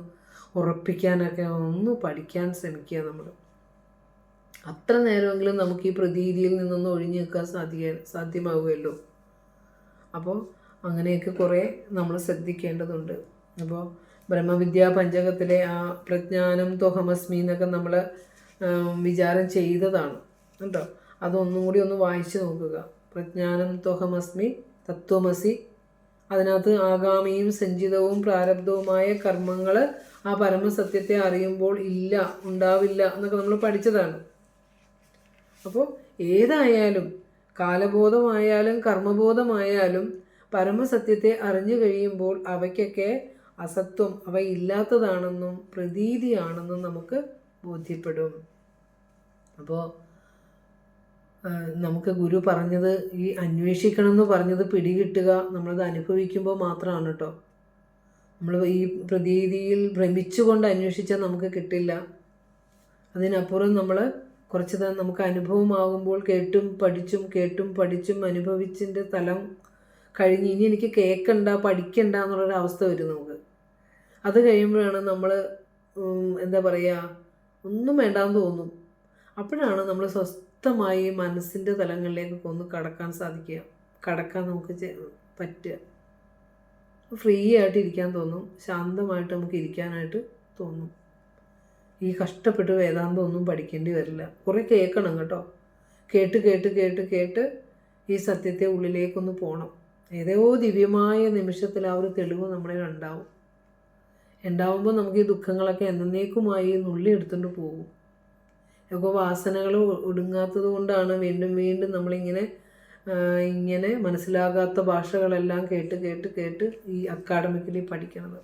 ഉറപ്പിക്കാനൊക്കെ ഒന്ന് പഠിക്കാൻ ശ്രമിക്കുക. നമ്മൾ അത്ര നേരമെങ്കിലും നമുക്ക് ഈ പ്രതീതിയിൽ നിന്നൊന്ന് ഒഴിഞ്ഞു നിൽക്കാൻ സാധ്യമാവുമല്ലോ. അപ്പോൾ അങ്ങനെയൊക്കെ കുറേ നമ്മൾ ശ്രദ്ധിക്കേണ്ടതുണ്ട്. അപ്പോൾ ബ്രഹ്മവിദ്യാ പഞ്ചകത്തിലെ ആ പ്രജ്ഞാനം ത്വഹമസ്മി എന്നൊക്കെ നമ്മൾ വിചാരം ചെയ്തതാണ് കേട്ടോ. അതൊന്നും കൂടി ഒന്ന് വായിച്ചു നോക്കുക. പ്രജ്ഞാനം ത്വഹമസ്മി തത്വമസി, അതിനകത്ത് ആഗാമിയും സഞ്ചിതവും പ്രാരബ്ധവുമായ കർമ്മങ്ങൾ ആ പരമസത്യത്തെ അറിയുമ്പോൾ ഇല്ല, ഉണ്ടാവില്ല എന്നൊക്കെ നമ്മൾ പഠിച്ചതാണ്. അപ്പോൾ ഏതായാലും കാലബോധമായാലും കർമ്മബോധമായാലും പരമസത്യത്തെ അറിഞ്ഞു കഴിയുമ്പോൾ അവയ്ക്കൊക്കെ അസത്വം, അവ ഇല്ലാത്തതാണെന്നും പ്രതീതിയാണെന്നും നമുക്ക് ബോധ്യപ്പെടും. അപ്പോൾ നമുക്ക് ഗുരു പറഞ്ഞത് ഈ അന്വേഷിക്കണം എന്ന് പറഞ്ഞത് പിടികിട്ടുക നമ്മളത് അനുഭവിക്കുമ്പോൾ മാത്രമാണ് കേട്ടോ. നമ്മൾ ഈ പ്രതീതിയിൽ ഭ്രമിച്ചുകൊണ്ട് അന്വേഷിച്ചാൽ നമുക്ക് കിട്ടില്ല. അതിനപ്പുറം നമ്മൾ കുറച്ച് നമുക്ക് അനുഭവമാകുമ്പോൾ കേട്ടും പഠിച്ചും അനുഭവിച്ചിൻ്റെ തലം കഴിഞ്ഞ് ഇനി എനിക്ക് കേൾക്കണ്ട പഠിക്കണ്ട എന്നുള്ളൊരവസ്ഥ വരും നമുക്ക്. അത് കഴിയുമ്പോഴാണ് നമ്മൾ എന്താ പറയുക, ഒന്നും വേണ്ടാന്ന് തോന്നും. അപ്പോഴാണ് നമ്മൾ സ്വസ്ഥമായി മനസ്സിൻ്റെ തലങ്ങളിലേക്കൊക്കെ ഒന്ന് കടക്കാൻ നമുക്ക് പറ്റുക. ഫ്രീ ആയിട്ട് ഇരിക്കാൻ തോന്നും, ശാന്തമായിട്ട് നമുക്ക് ഇരിക്കാനായിട്ട് തോന്നും. ഈ കഷ്ടപ്പെട്ട് വേദാന്തം ഒന്നും പഠിക്കേണ്ടി വരില്ല. കുറേ കേൾക്കണം കേട്ടോ. കേട്ട് ഈ സത്യത്തെ ഉള്ളിലേക്കൊന്ന് പോകണം. ഏതോ ദിവ്യമായ നിമിഷത്തിൽ ആ ഒരു തെളിവ് നമ്മളിൽ ഉണ്ടാവുമ്പോൾ നമുക്ക് ഈ ദുഃഖങ്ങളൊക്കെ എന്നേക്കുമായി നുള്ളി എടുത്തുകൊണ്ട് പോകും. ഒക്കെ വാസനകൾ ഒടുങ്ങാത്തത് കൊണ്ടാണ് വീണ്ടും നമ്മളിങ്ങനെ മനസ്സിലാകാത്ത ഭാഷകളെല്ലാം കേട്ട് ഈ അക്കാഡമിക്കലി പഠിക്കണത്.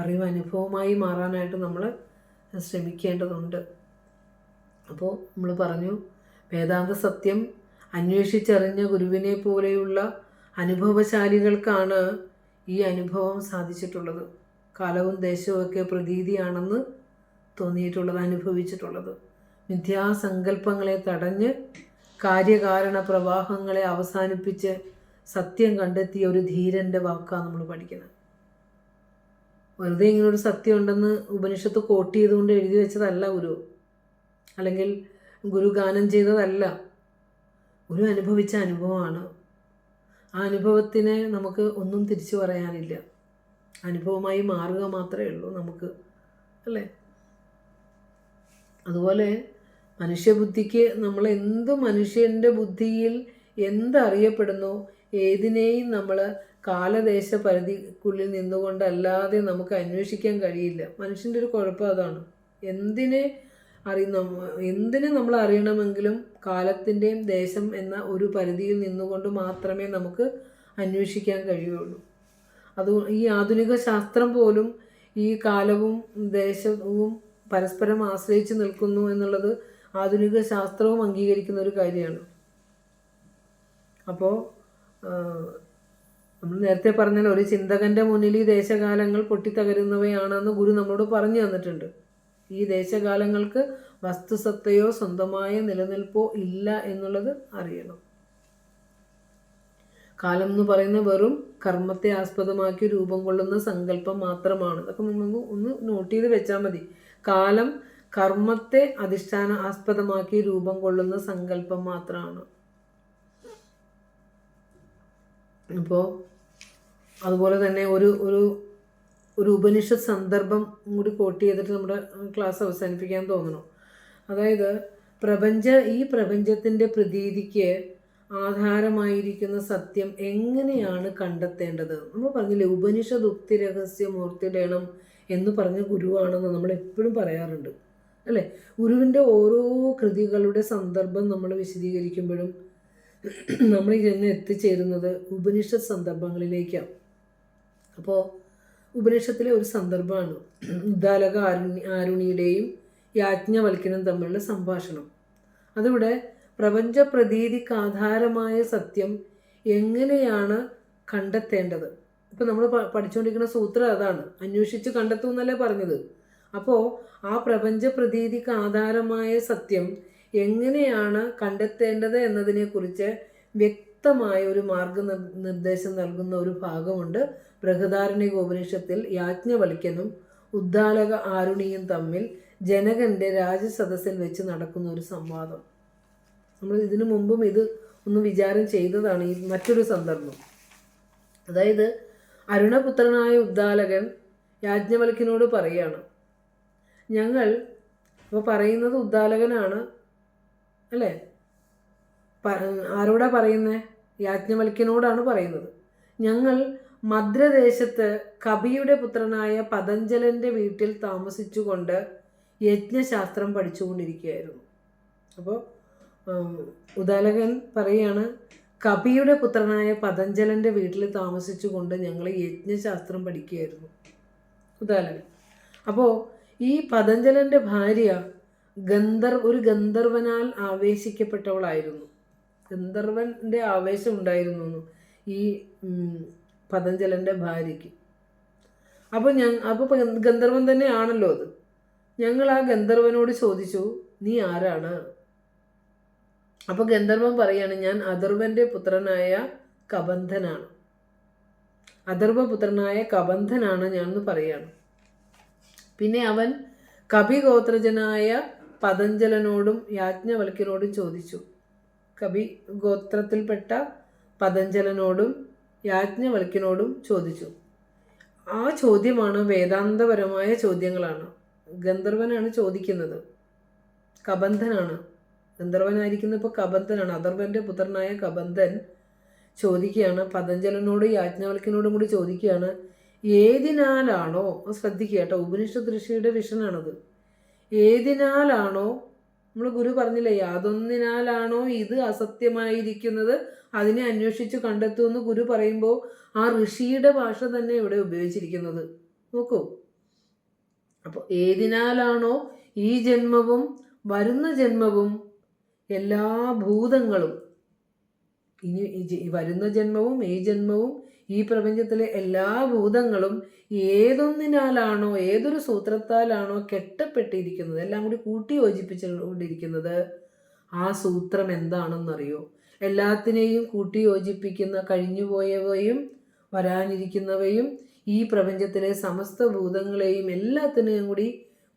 അറിവ് അനുഭവമായി മാറാനായിട്ട് നമ്മൾ ശ്രമിക്കേണ്ടതുണ്ട്. അപ്പോൾ നമ്മൾ പറഞ്ഞു, വേദാന്ത സത്യം അന്വേഷിച്ചറിഞ്ഞ ഗുരുവിനെ പോലെയുള്ള അനുഭവശാലികൾക്കാണ് ഈ അനുഭവം സാധിച്ചിട്ടുള്ളത്. കാലവും ദേശവും ഒക്കെ പ്രതീതിയാണെന്ന് തോന്നിയിട്ടുള്ളത്, അനുഭവിച്ചിട്ടുള്ളത്. മിഥ്യാസങ്കല്പങ്ങളെ തടഞ്ഞ് കാര്യകാരണ പ്രവാഹങ്ങളെ അവസാനിപ്പിച്ച് സത്യം കണ്ടെത്തിയ ഒരു ധീരൻ്റെ വാക്കാണ് നമ്മൾ പഠിക്കുന്നത്. വെറുതെ ഇങ്ങനൊരു സത്യം ഉണ്ടെന്ന് ഉപനിഷത്ത് കോട്ട് ചെയ്തുകൊണ്ട് എഴുതി വെച്ചതല്ല ഗുരു, അല്ലെങ്കിൽ ഗുരു ഗാനം ചെയ്തതല്ല. ഗുരു അനുഭവിച്ച അനുഭവമാണ്. ആ അനുഭവത്തിനെ നമുക്ക് ഒന്നും തിരിച്ചു പറയാനില്ല. അനുഭവമായി മാറുക മാത്രമേ ഉള്ളൂ നമുക്ക്, അല്ലേ? അതുപോലെ മനുഷ്യബുദ്ധിക്ക് നമ്മൾ മനുഷ്യൻ്റെ ബുദ്ധിയിൽ എന്തറിയപ്പെടുന്നോ ഏതിനെയും നമ്മൾ കാലദേശ പരിധിക്കുള്ളിൽ നിന്നുകൊണ്ടല്ലാതെ നമുക്ക് അന്വേഷിക്കാൻ കഴിയില്ല. മനുഷ്യൻ്റെ ഒരു കുഴപ്പം അതാണ്. എന്തിനെ നമ്മൾ അറിയണമെങ്കിലും കാലത്തിൻ്റെയും ദേശം എന്ന ഒരു പരിധിയിൽ നിന്നുകൊണ്ട് മാത്രമേ നമുക്ക് അന്വേഷിക്കാൻ കഴിയുള്ളൂ. ഈ ആധുനിക ശാസ്ത്രം പോലും ഈ കാലവും ദേശവും പരസ്പരം ആശ്രയിച്ച് നിൽക്കുന്നു എന്നുള്ളത് ആധുനിക ശാസ്ത്രവും അംഗീകരിക്കുന്ന ഒരു കാര്യമാണ്. അപ്പോൾ നമ്മൾ നേരത്തെ പറഞ്ഞാൽ ഒരു ചിന്തകൻ്റെ മുന്നിൽ ഈ ദേശകാലങ്ങൾ പൊട്ടിത്തകരുന്നവയാണെന്ന് ഗുരു നമ്മളോട് പറഞ്ഞു തന്നിട്ടുണ്ട്. ഈ ദേശകാലങ്ങൾക്ക് വസ്തുസത്തയോ സ്വന്തമായ നിലനിൽപ്പോ ഇല്ല എന്നുള്ളത് അറിയണം. കാലം എന്ന് പറയുന്ന വെറും കർമ്മത്തെ ആസ്പദമാക്കി രൂപം കൊള്ളുന്ന സങ്കല്പം മാത്രമാണ്. അതൊക്കെ നമ്മൾ ഒന്ന് നോട്ട് ചെയ്ത് വെച്ചാൽ മതി. കാലം കർമ്മത്തെ ആസ്പദമാക്കി രൂപം കൊള്ളുന്ന സങ്കല്പം മാത്രമാണ്. അപ്പോൾ അതുപോലെ തന്നെ ഒരു ഉപനിഷത്ത് സന്ദർഭം കൂടി കോട്ട് ചെയ്തിട്ട് നമ്മുടെ ക്ലാസ് അവസാനിപ്പിക്കാൻ തോന്നണം. അതായത് ഈ പ്രപഞ്ചത്തിൻ്റെ പ്രതീതിക്ക് ആധാരമായിരിക്കുന്ന സത്യം എങ്ങനെയാണ് കണ്ടെത്തേണ്ടത്? നമ്മൾ പറഞ്ഞില്ലേ, ഉപനിഷത് ഉക്തി രഹസ്യ മൂർത്തിടേണം എന്ന് പറഞ്ഞ ഗുരുവാണെന്ന് നമ്മൾ എപ്പോഴും പറയാറുണ്ട്, അല്ലേ? ഗുരുവിൻ്റെ ഓരോ കൃതികളുടെ സന്ദർഭം നമ്മൾ വിശദീകരിക്കുമ്പോഴും നമ്മൾ ഇതിന് എത്തിച്ചേരുന്നത് ഉപനിഷത്ത് സന്ദർഭങ്ങളിലേക്കാണ്. അപ്പോൾ ഉപനിഷത്തിലെ ഒരു സന്ദർഭമാണ്. ഉദ്ദാലക ആരുണിയുടെയും യാജ്ഞവൽക്യനും തമ്മിലുള്ള സംഭാഷണം. അതിവിടെ പ്രപഞ്ച പ്രതീതിക്ക് ആധാരമായ സത്യം എങ്ങനെയാണ് കണ്ടെത്തേണ്ടത്. ഇപ്പം നമ്മൾ പഠിച്ചുകൊണ്ടിരിക്കുന്ന സൂത്രം അതാണ്, അന്വേഷിച്ച് കണ്ടെത്തൂ എന്നല്ലേ പറഞ്ഞത്. അപ്പോൾ ആ പ്രപഞ്ച പ്രതീതിക്ക് ആധാരമായ സത്യം എങ്ങനെയാണ് കണ്ടെത്തേണ്ടത് എന്നതിനെക്കുറിച്ച് വ്യക്തമായ ഒരു മാർഗനിർദ്ദേശം നൽകുന്ന ഒരു ഭാഗമുണ്ട് ബൃഹദാരണ്യകോപനിഷത്തിൽ. യാജ്ഞവൽക്യനും ഉദ്ദാലക ആരുണിയും തമ്മിൽ ജനകന്റെ രാജസദസ്സിൽ വെച്ച് നടക്കുന്ന ഒരു സംവാദം. നമ്മൾ ഇതിനു മുമ്പും ഇത് ഒന്ന് വിചാരം ചെയ്തതാണ് ഈ മറ്റൊരു സന്ദർഭം. അതായത് അരുണപുത്രനായ ഉദ്ദാലകൻ യാജ്ഞവൽക്യനോട് പറയാണ്, ഞങ്ങൾ, അപ്പോൾ പറയുന്നത് ഉദ്ദാലകനാണ് അല്ലേ, ആരോടാ പറയുന്നത്? യാജ്ഞവൽക്യനോടാണ് പറയുന്നത്. ഞങ്ങൾ മദ്രദേശത്ത് കപിയുടെ പുത്രനായ പതഞ്ജലൻ്റെ വീട്ടിൽ താമസിച്ചുകൊണ്ട് യജ്ഞശാസ്ത്രം പഠിച്ചുകൊണ്ടിരിക്കുകയായിരുന്നു. അപ്പോൾ ഉദ്ദാലകൻ പറയാണ്, കപിയുടെ പുത്രനായ പതഞ്ജലൻ്റെ വീട്ടിൽ താമസിച്ചുകൊണ്ട് ഞങ്ങൾ യജ്ഞശാസ്ത്രം പഠിക്കുകയായിരുന്നു ഉദ്ദാലകൻ. അപ്പോൾ ഈ പതഞ്ജലൻ്റെ ഭാര്യ ഒരു ഗന്ധർവനാൽ ആവേശിക്കപ്പെട്ടവളായിരുന്നു. ഗന്ധർവൻ്റെ ആവേശം ഉണ്ടായിരുന്നു ഈ പതഞ്ജലൻ്റെ ഭാര്യയ്ക്ക്. അപ്പോൾ ഗന്ധർവൻ തന്നെയാണല്ലോ അത്. ഞങ്ങൾ ആ ഗന്ധർവനോട് ചോദിച്ചു, നീ ആരാണ്? അപ്പോൾ ഗന്ധർവൻ പറയാണ്, ഞാൻ അഥർവൻ്റെ പുത്രനായ കബന്ധനാണ്. അഥർവപുത്രനായ കബന്ധനാണ് ഞാൻ എന്ന് പറയാണ്. പിന്നെ അവൻ കപിഗോത്രജനായ പതഞ്ജലനോടും യാജ്ഞവൽക്യനോടും ചോദിച്ചു. കപി ഗോത്രത്തിൽപ്പെട്ട പതഞ്ജലനോടും യാജ്ഞവൽക്യനോടും ചോദിച്ചു. ആ ചോദ്യമാണ് വേദാന്തപരമായ ചോദ്യങ്ങളാണ്. ഗന്ധർവനാണ് ചോദിക്കുന്നത്, കബന്ധനാണ്. ഗന്ധർവനായിരിക്കുന്ന ഇപ്പോൾ കബന്ധനാണ്. അഥർവൻ്റെ പുത്രനായ കബന്ധൻ ചോദിക്കുകയാണ്, പതഞ്ജലനോട് യാജ്ഞവൽക്യനോടും കൂടി ചോദിക്കുകയാണ്, ഏതിനാലാണോ, ശ്രദ്ധിക്കുക കേട്ടോ, ഉപനിഷത്ത് ഋഷിയുടെ വിഷനാണത്, ഏതിനാലാണോ, നമ്മൾ ഗുരു പറഞ്ഞില്ലേ, യാതൊന്നിനാലാണോ ഇത് അസത്യമായിരിക്കുന്നത് അതിനെ അന്വേഷിച്ച് കണ്ടെത്തുമെന്ന് ഗുരു പറയുമ്പോൾ ആ ഋഷിയുടെ ഭാഷ തന്നെ ഇവിടെ ഉപയോഗിച്ചിരിക്കുന്നത്. നോക്കൂ, അപ്പോൾ ഏതിനാലാണോ ഈ ജന്മവും വരുന്ന ജന്മവും എല്ലാ ഭൂതങ്ങളും, ഇനി വരുന്ന ജന്മവും ഈ ജന്മവും ഈ പ്രപഞ്ചത്തിലെ എല്ലാ ഭൂതങ്ങളും ഏതൊന്നിനാലാണോ, ഏതൊരു സൂത്രത്താലാണോ കെട്ടപ്പെട്ടിരിക്കുന്നത്, എല്ലാം കൂടി കൂട്ടി യോജിപ്പിച്ചുകൊണ്ടിരിക്കുന്നത്, ആ സൂത്രം എന്താണെന്നറിയോ? എല്ലാത്തിനെയും കൂട്ടി യോജിപ്പിക്കുന്ന കഴിഞ്ഞുപോയവയും വരാനിരിക്കുന്നവയും ഈ പ്രപഞ്ചത്തിലെ സമസ്ത ഭൂതങ്ങളെയും എല്ലാത്തിനെയും കൂടി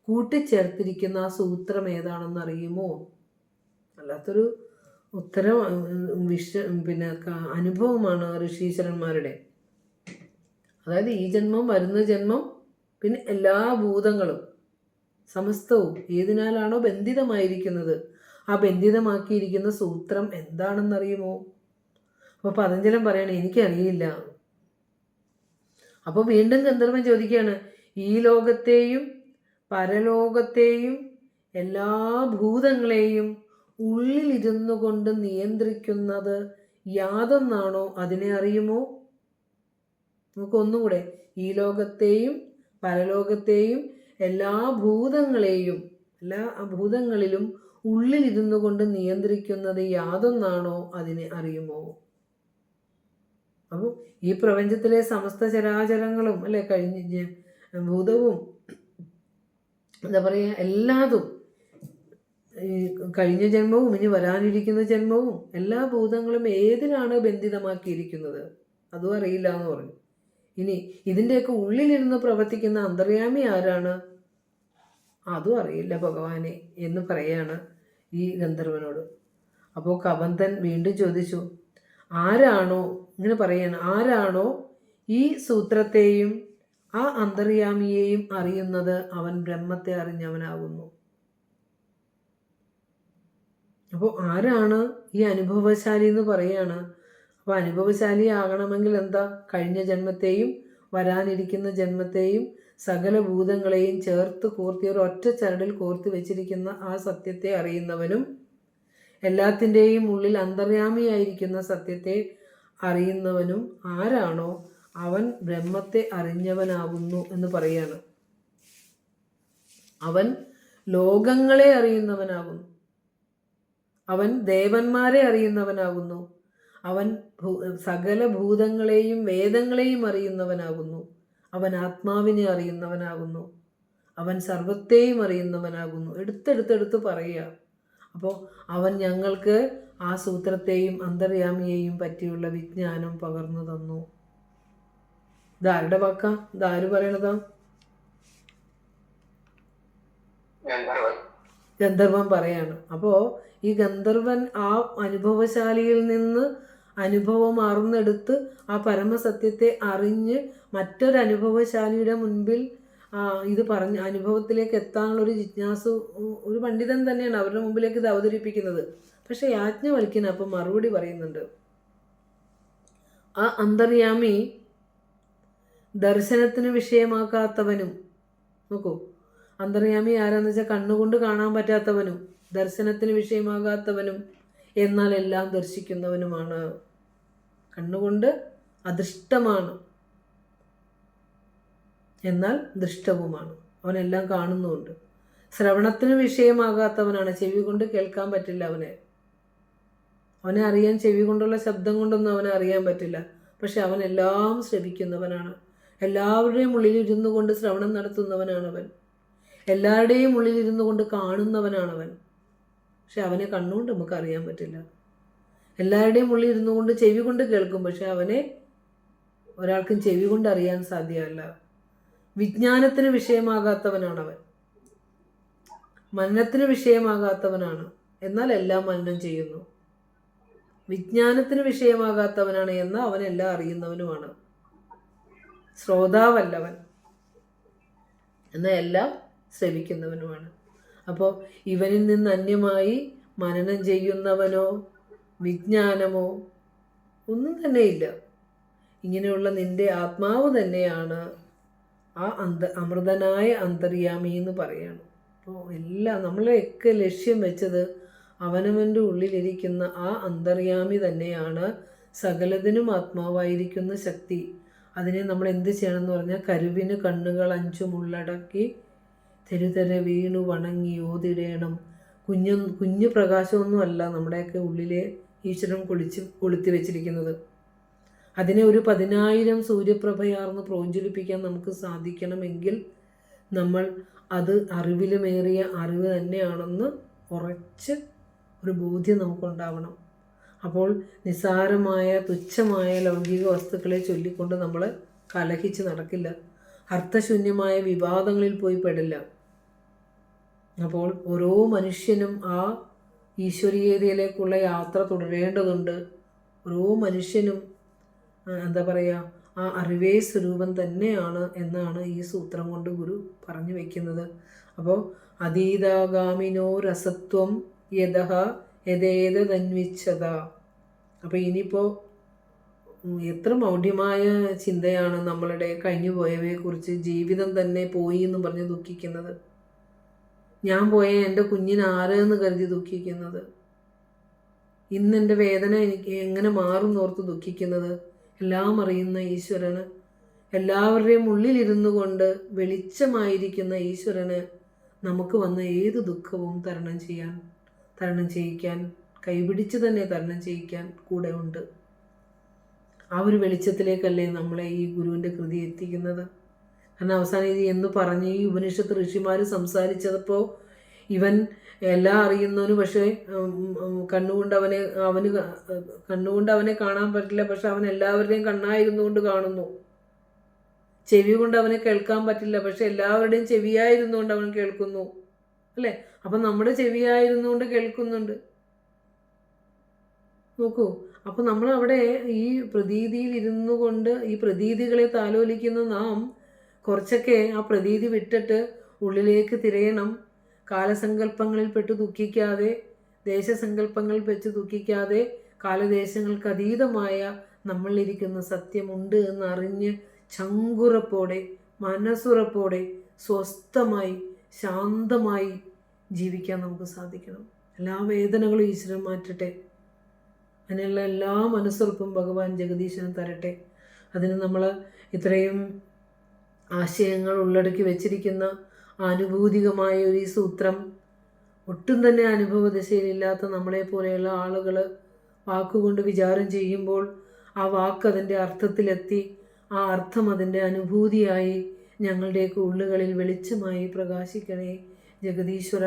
കൂട്ടിച്ചേർത്തിരിക്കുന്ന ആ സൂത്രം ഏതാണെന്നറിയുമോ? അല്ലാത്തൊരു ഉത്തരം പിന്നെ അനുഭവമാണ് ഋഷീശ്വരന്മാരുടെ. അതായത് ഈ ജന്മം, വരുന്ന ജന്മം, പിന്നെ എല്ലാ ഭൂതങ്ങളും സമസ്തവും ഏതിനാലാണോ ബന്ധിതമായിരിക്കുന്നത് ആ ബന്ധിതമാക്കിയിരിക്കുന്ന സൂത്രം എന്താണെന്നറിയുമോ? അപ്പോൾ പതഞ്ജലൻ പറയണേ, എനിക്കറിയില്ല. അപ്പോൾ വീണ്ടും ഗന്ധർവൻ ചോദിക്കുകയാണ്, ഈ ലോകത്തെയും പരലോകത്തെയും എല്ലാ ഭൂതങ്ങളെയും ഉള്ളിലിരുന്നു കൊണ്ട് നിയന്ത്രിക്കുന്നത് യാതൊന്നാണോ അതിനെ അറിയുമോ? നമുക്ക് ഒന്നുകൂടെ, ഈ ലോകത്തെയും പരലോകത്തെയും എല്ലാ ഭൂതങ്ങളെയും എല്ലാ ഭൂതങ്ങളിലും ഉള്ളിലിരുന്നു കൊണ്ട് നിയന്ത്രിക്കുന്നത് യാതൊന്നാണോ അതിനെ അറിയുമോ? അപ്പോൾ ഈ പ്രപഞ്ചത്തിലെ സമസ്ത ചരാചരങ്ങളും അല്ലെ, ഭൂതവും എന്താ പറയുക, എല്ലാതും, കഴിഞ്ഞ ജന്മവും ഇനി വരാനിരിക്കുന്ന ജന്മവും എല്ലാ ഭൂതങ്ങളും ഏതിനാണ് ബന്ധിതമാക്കിയിരിക്കുന്നത് അതും അറിയില്ല എന്ന് പറഞ്ഞു. ഇനി ഇതിൻ്റെയൊക്കെ ഉള്ളിലിരുന്ന് പ്രവർത്തിക്കുന്ന അന്തർയാമി ആരാണ് അതും അറിയില്ല ഭഗവാനെ എന്ന് പറയാണ് ഈ ഗന്ധർവനോട്. അപ്പോൾ കബന്ധൻ വീണ്ടും ചോദിച്ചു, ആരാണോ, ഇങ്ങനെ പറയാണ്, ആരാണോ ഈ സൂത്രത്തെയും ആ അന്തർയാമിയെയും അറിയുന്നത് അവൻ ബ്രഹ്മത്തെ അറിഞ്ഞവനാകുന്നു. അപ്പോൾ ആരാണ് ഈ അനുഭവശാലി എന്ന് പറയാണ്. അപ്പോൾ അനുഭവശാലി ആകണമെങ്കിൽ എന്താ? കഴിഞ്ഞ ജന്മത്തെയും വരാനിരിക്കുന്ന ജന്മത്തെയും സകല ഭൂതങ്ങളെയും ചേർത്ത് കോർത്തി ഒരൊറ്റ ചരടിൽ കോർത്തി വെച്ചിരിക്കുന്ന ആ സത്യത്തെ അറിയുന്നവനും എല്ലാത്തിൻ്റെയും ഉള്ളിൽ അന്തർയാമിയായിരിക്കുന്ന സത്യത്തെ അറിയുന്നവനും ആരാണോ അവൻ ബ്രഹ്മത്തെ അറിഞ്ഞവനാകുന്നു എന്ന് പറയാണ്. അവൻ ലോകങ്ങളെ അറിയുന്നവനാകുന്നു. അവൻ ദേവന്മാരെ അറിയുന്നവനാകുന്നു. അവൻ സകല ഭൂതങ്ങളെയും വേദങ്ങളെയും അറിയുന്നവനാകുന്നു. അവൻ ആത്മാവിനെ അറിയുന്നവനാകുന്നു. അവൻ സർവത്തെയും അറിയുന്നവനാകുന്നു. എടുത്തെടുത്തെടുത്ത് പറയുക. അപ്പോൾ അവൻ ഞങ്ങൾക്ക് ആ സൂത്രത്തെയും അന്തർയാമിയെയും പറ്റിയുള്ള വിജ്ഞാനം പകർന്നു തന്നു. ഇതാരുടെ വാക്കാ? ഇതാര് പറയണതാ? ഗന്ധർവൻ പറയാണ്. അപ്പോൾ ഈ ഗന്ധർവൻ ആ അനുഭവശാലിയിൽ നിന്ന് അനുഭവം അറിഞ്ഞെടുത്ത് ആ പരമസത്യത്തെ അറിഞ്ഞ് മറ്റൊരു അനുഭവശാലിയുടെ മുൻപിൽ ഇത് പറഞ്ഞ് അനുഭവത്തിലേക്ക് എത്താനുള്ള ഒരു ജിജ്ഞാസു ഒരു പണ്ഡിതൻ തന്നെയാണ് അവരുടെ മുമ്പിലേക്ക് ഇത് അവതരിപ്പിക്കുന്നത്. പക്ഷെ യാജ്ഞവൽക്യൻ അപ്പം മറുപടി പറയുന്നുണ്ട്. ആ അന്തർയാമി ദർശനത്തിന് വിഷയമാക്കാത്തവനും, നോക്കൂ, അന്തർയാമി ആരാന്ന് വെച്ചാൽ കണ്ണുകൊണ്ട് കാണാൻ പറ്റാത്തവനും ദർശനത്തിന് വിഷയമാകാത്തവനും എന്നാൽ എല്ലാം ദർശിക്കുന്നവനുമാണ്. കണ്ണുകൊണ്ട് അദൃഷ്ടമാണ്, എന്നാൽ ദൃഷ്ടവുമാണ്. അവനെല്ലാം കാണുന്നുമുണ്ട്. ശ്രവണത്തിന് വിഷയമാകാത്തവനാണ്, ചെവി കൊണ്ട് കേൾക്കാൻ പറ്റില്ല അവനെ അറിയാൻ, ചെവി കൊണ്ടുള്ള ശബ്ദം കൊണ്ടൊന്നും അവനെ അറിയാൻ പറ്റില്ല. പക്ഷെ അവനെല്ലാം ശ്രവിക്കുന്നവനാണ്. എല്ലാവരുടെയും ഉള്ളിലിരുന്നു കൊണ്ട് ശ്രവണം നടത്തുന്നവനാണവൻ. എല്ലാവരുടെയും ഉള്ളിലിരുന്നു കൊണ്ട് കാണുന്നവനാണവൻ. പക്ഷെ അവനെ കണ്ണുകൊണ്ട് നമുക്ക് അറിയാൻ പറ്റില്ല. എല്ലാവരുടെയും ഉള്ളിൽ ഇരുന്നു കൊണ്ട് ചെവി കൊണ്ട് കേൾക്കും, പക്ഷെ അവനെ ഒരാൾക്കും ചെവി കൊണ്ട് അറിയാൻ സാധ്യമല്ല. വിജ്ഞാനത്തിന് വിഷയമാകാത്തവനാണവൻ, മനനത്തിന് വിഷയമാകാത്തവനാണ്, എന്നാൽ എല്ലാം മനനം ചെയ്യുന്നു. വിജ്ഞാനത്തിന് വിഷയമാകാത്തവനാണ്, എന്നാൽ അവനെല്ലാം അറിയുന്നവനുമാണ്. ശ്രോതാവല്ലവൻ, എന്നാൽ എല്ലാം ശ്രവിക്കുന്നവനുമാണ്. അപ്പോൾ ഇവനിൽ നിന്ന് അന്യമായി മനനം ചെയ്യുന്നവനോ വിജ്ഞാനമോ ഒന്നും തന്നെയില്ല. ഇങ്ങനെയുള്ള നിന്റെ ആത്മാവ് തന്നെയാണ് ആ അമൃതനായ അന്തര്യാമി എന്ന് പറയാണ്. അപ്പോൾ എല്ലാം നമ്മളെയൊക്കെ ലക്ഷ്യം വെച്ചത് അവനവൻ്റെ ഉള്ളിലിരിക്കുന്ന ആ അന്തര്യാമി തന്നെയാണ് സകലതിനും ആത്മാവായിരിക്കുന്ന ശക്തി. അതിനെ നമ്മൾ എന്ത് ചെയ്യണമെന്ന് പറഞ്ഞാൽ കരുവിന് കണ്ണുകൾ 5 ഉള്ളടക്കി തെരുതെരെ വീണു വണങ്ങി ഓതിടേണം. കുഞ്ഞു പ്രകാശമൊന്നുമല്ല നമ്മുടെയൊക്കെ ഉള്ളിലെ ഈശ്വരൻ കൊളുത്തി വെച്ചിരിക്കുന്നത്. അതിനെ ഒരു 10,000 സൂര്യപ്രഭയാർന്ന് പ്രോജ്വലിപ്പിക്കാൻ നമുക്ക് സാധിക്കണമെങ്കിൽ നമ്മൾ അത് അറിവിലുമേറിയ അറിവ് തന്നെയാണെന്ന് ഉറച്ച് ഒരു ബോധ്യം നമുക്കുണ്ടാവണം. അപ്പോൾ നിസ്സാരമായ തുച്ഛമായ ലൗകിക വസ്തുക്കളെ ചൊല്ലിക്കൊണ്ട് നമ്മൾ കലഹിച്ച് നടക്കില്ല. അർത്ഥശൂന്യമായ വിവാദങ്ങളിൽ പോയി പെടില്ല. അപ്പോൾ ഓരോ മനുഷ്യനും ആ ഈശ്വരീയതയിലേക്കുള്ള യാത്ര തുടരേണ്ടതുണ്ട്. ഓരോ മനുഷ്യനും എന്താ പറയുക, ആ അറിവേ സ്വരൂപം തന്നെയാണ് എന്നാണ് ഈ സൂത്രം കൊണ്ട് ഗുരു പറഞ്ഞു വയ്ക്കുന്നത്. അപ്പോൾ അതീതാഗാമിനോ രസത്വം യഥ യഥേതന്വിച്ഛത. അപ്പോൾ ഇനിയിപ്പോൾ എത്ര മൗഢ്യമായ ചിന്തയാണ് നമ്മളുടെ കഴിഞ്ഞുപോയവയെക്കുറിച്ച്. ജീവിതം തന്നെ പോയി എന്ന് പറഞ്ഞ് ദുഃഖിക്കുന്നത്, ഞാൻ പോയ എൻ്റെ കുഞ്ഞിന് ആരെന്ന് കരുതി ദുഃഖിക്കുന്നത്, ഇന്നെൻ്റെ വേദന എനിക്ക് എങ്ങനെ മാറുന്നോർത്ത് ദുഃഖിക്കുന്നത്. എല്ലാം അറിയുന്ന ഈശ്വരന്, എല്ലാവരുടെയും ഉള്ളിലിരുന്നു കൊണ്ട് വെളിച്ചമായിരിക്കുന്ന ഈശ്വരന് നമുക്ക് വന്ന ഏത് ദുഃഖവും തരണം ചെയ്യിക്കാൻ, കൈപിടിച്ച് തന്നെ തരണം ചെയ്യിക്കാൻ കൂടെ ഉണ്ട്. ആ ഒരു വെളിച്ചത്തിലേക്കല്ലേ നമ്മളെ ഈ ഗുരുവിൻ്റെ കൃതി എത്തിക്കുന്നത്. കാരണം അവസാനം ഇത് എന്ന് പറഞ്ഞ് ഈ ഉപനിഷത്ത് ഋഷിമാർ സംസാരിച്ചപ്പോൾ ഇവൻ എല്ലാം അറിയുന്നവന്, പക്ഷേ കണ്ണുകൊണ്ട് അവനെ കാണാൻ പറ്റില്ല. പക്ഷെ അവൻ എല്ലാവരുടെയും കണ്ണായിരുന്നു കൊണ്ട് കാണുന്നു. ചെവി കൊണ്ട് അവനെ കേൾക്കാൻ പറ്റില്ല, പക്ഷെ എല്ലാവരുടെയും ചെവിയായിരുന്നുകൊണ്ട് അവൻ കേൾക്കുന്നു, അല്ലേ? അപ്പം നമ്മുടെ ചെവിയായിരുന്നുകൊണ്ട് കേൾക്കുന്നുണ്ട്. നോക്കൂ, അപ്പം നമ്മളവിടെ ഈ പ്രതീതിയിൽ ഇരുന്നു കൊണ്ട് ഈ പ്രതീതികളെ താലോലിക്കുന്ന നാം കുറച്ചൊക്കെ ആ പ്രതീതി വിട്ടിട്ട് ഉള്ളിലേക്ക് തിരയണം. കാലസങ്കല്പങ്ങളിൽ പെട്ട് ദുഃഖിക്കാതെ, ദേശസങ്കല്പങ്ങളിൽ വെച്ച് ദുഃഖിക്കാതെ, കാലദേശങ്ങൾക്ക് അതീതമായ നമ്മളിരിക്കുന്ന സത്യമുണ്ട് എന്നറിഞ്ഞ് ചങ്കുറപ്പോടെ, മനസ്സുറപ്പോടെ, സ്വസ്ഥമായി, ശാന്തമായി ജീവിക്കാൻ നമുക്ക് സാധിക്കണം. എല്ലാ വേദനകളും ഈശ്വരൻ മാറ്റട്ടെ. അതിനുള്ള എല്ലാ മനസ്സുറപ്പും ഭഗവാൻ ജഗദീശനും തരട്ടെ. അതിന് നമ്മൾ ഇത്രയും ആശയങ്ങൾ ഉള്ളടക്കി വെച്ചിരിക്കുന്ന ആനുഭൂതികമായ ഒരു ഈ സൂത്രം ഒട്ടും തന്നെ അനുഭവദശയിലില്ലാത്ത നമ്മളെപ്പോലെയുള്ള ആളുകൾ വാക്കുകൊണ്ട് വിചാരം ചെയ്യുമ്പോൾ ആ വാക്ക് അതിൻ്റെ അർത്ഥത്തിലെത്തി ആ അർത്ഥം അതിൻ്റെ അനുഭൂതിയായി ഞങ്ങളുടെയൊക്കെ ഉള്ളുകളിൽ വെളിച്ചമായി പ്രകാശിക്കണേ ജഗദീശ്വര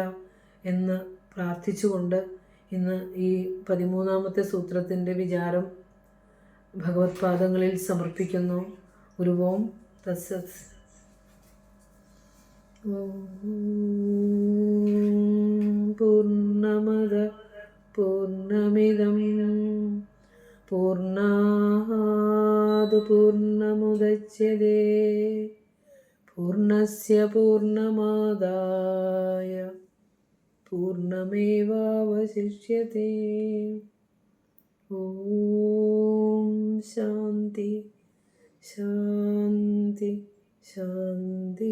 എന്ന് പ്രാർത്ഥിച്ചുകൊണ്ട് ഇന്ന് ഈ 13-ാമത്തെ സൂത്രത്തിൻ്റെ വിചാരം ഭഗവത് പാദങ്ങളിൽ സമർപ്പിക്കുന്നു. ഗുരുവോം തത്സത്. പൂർണ്ണമദ പൂർണ്ണമിദം പൂർണ്ണാത് പൂർണ്ണമുദച്യതേ പൂർണ്ണസ്യ പൂർണ്ണമാദായ പൂർണ്ണമേവാവശിഷ്യതേ. ഓം ശാന്തി ശാന്തി ശാന്തി.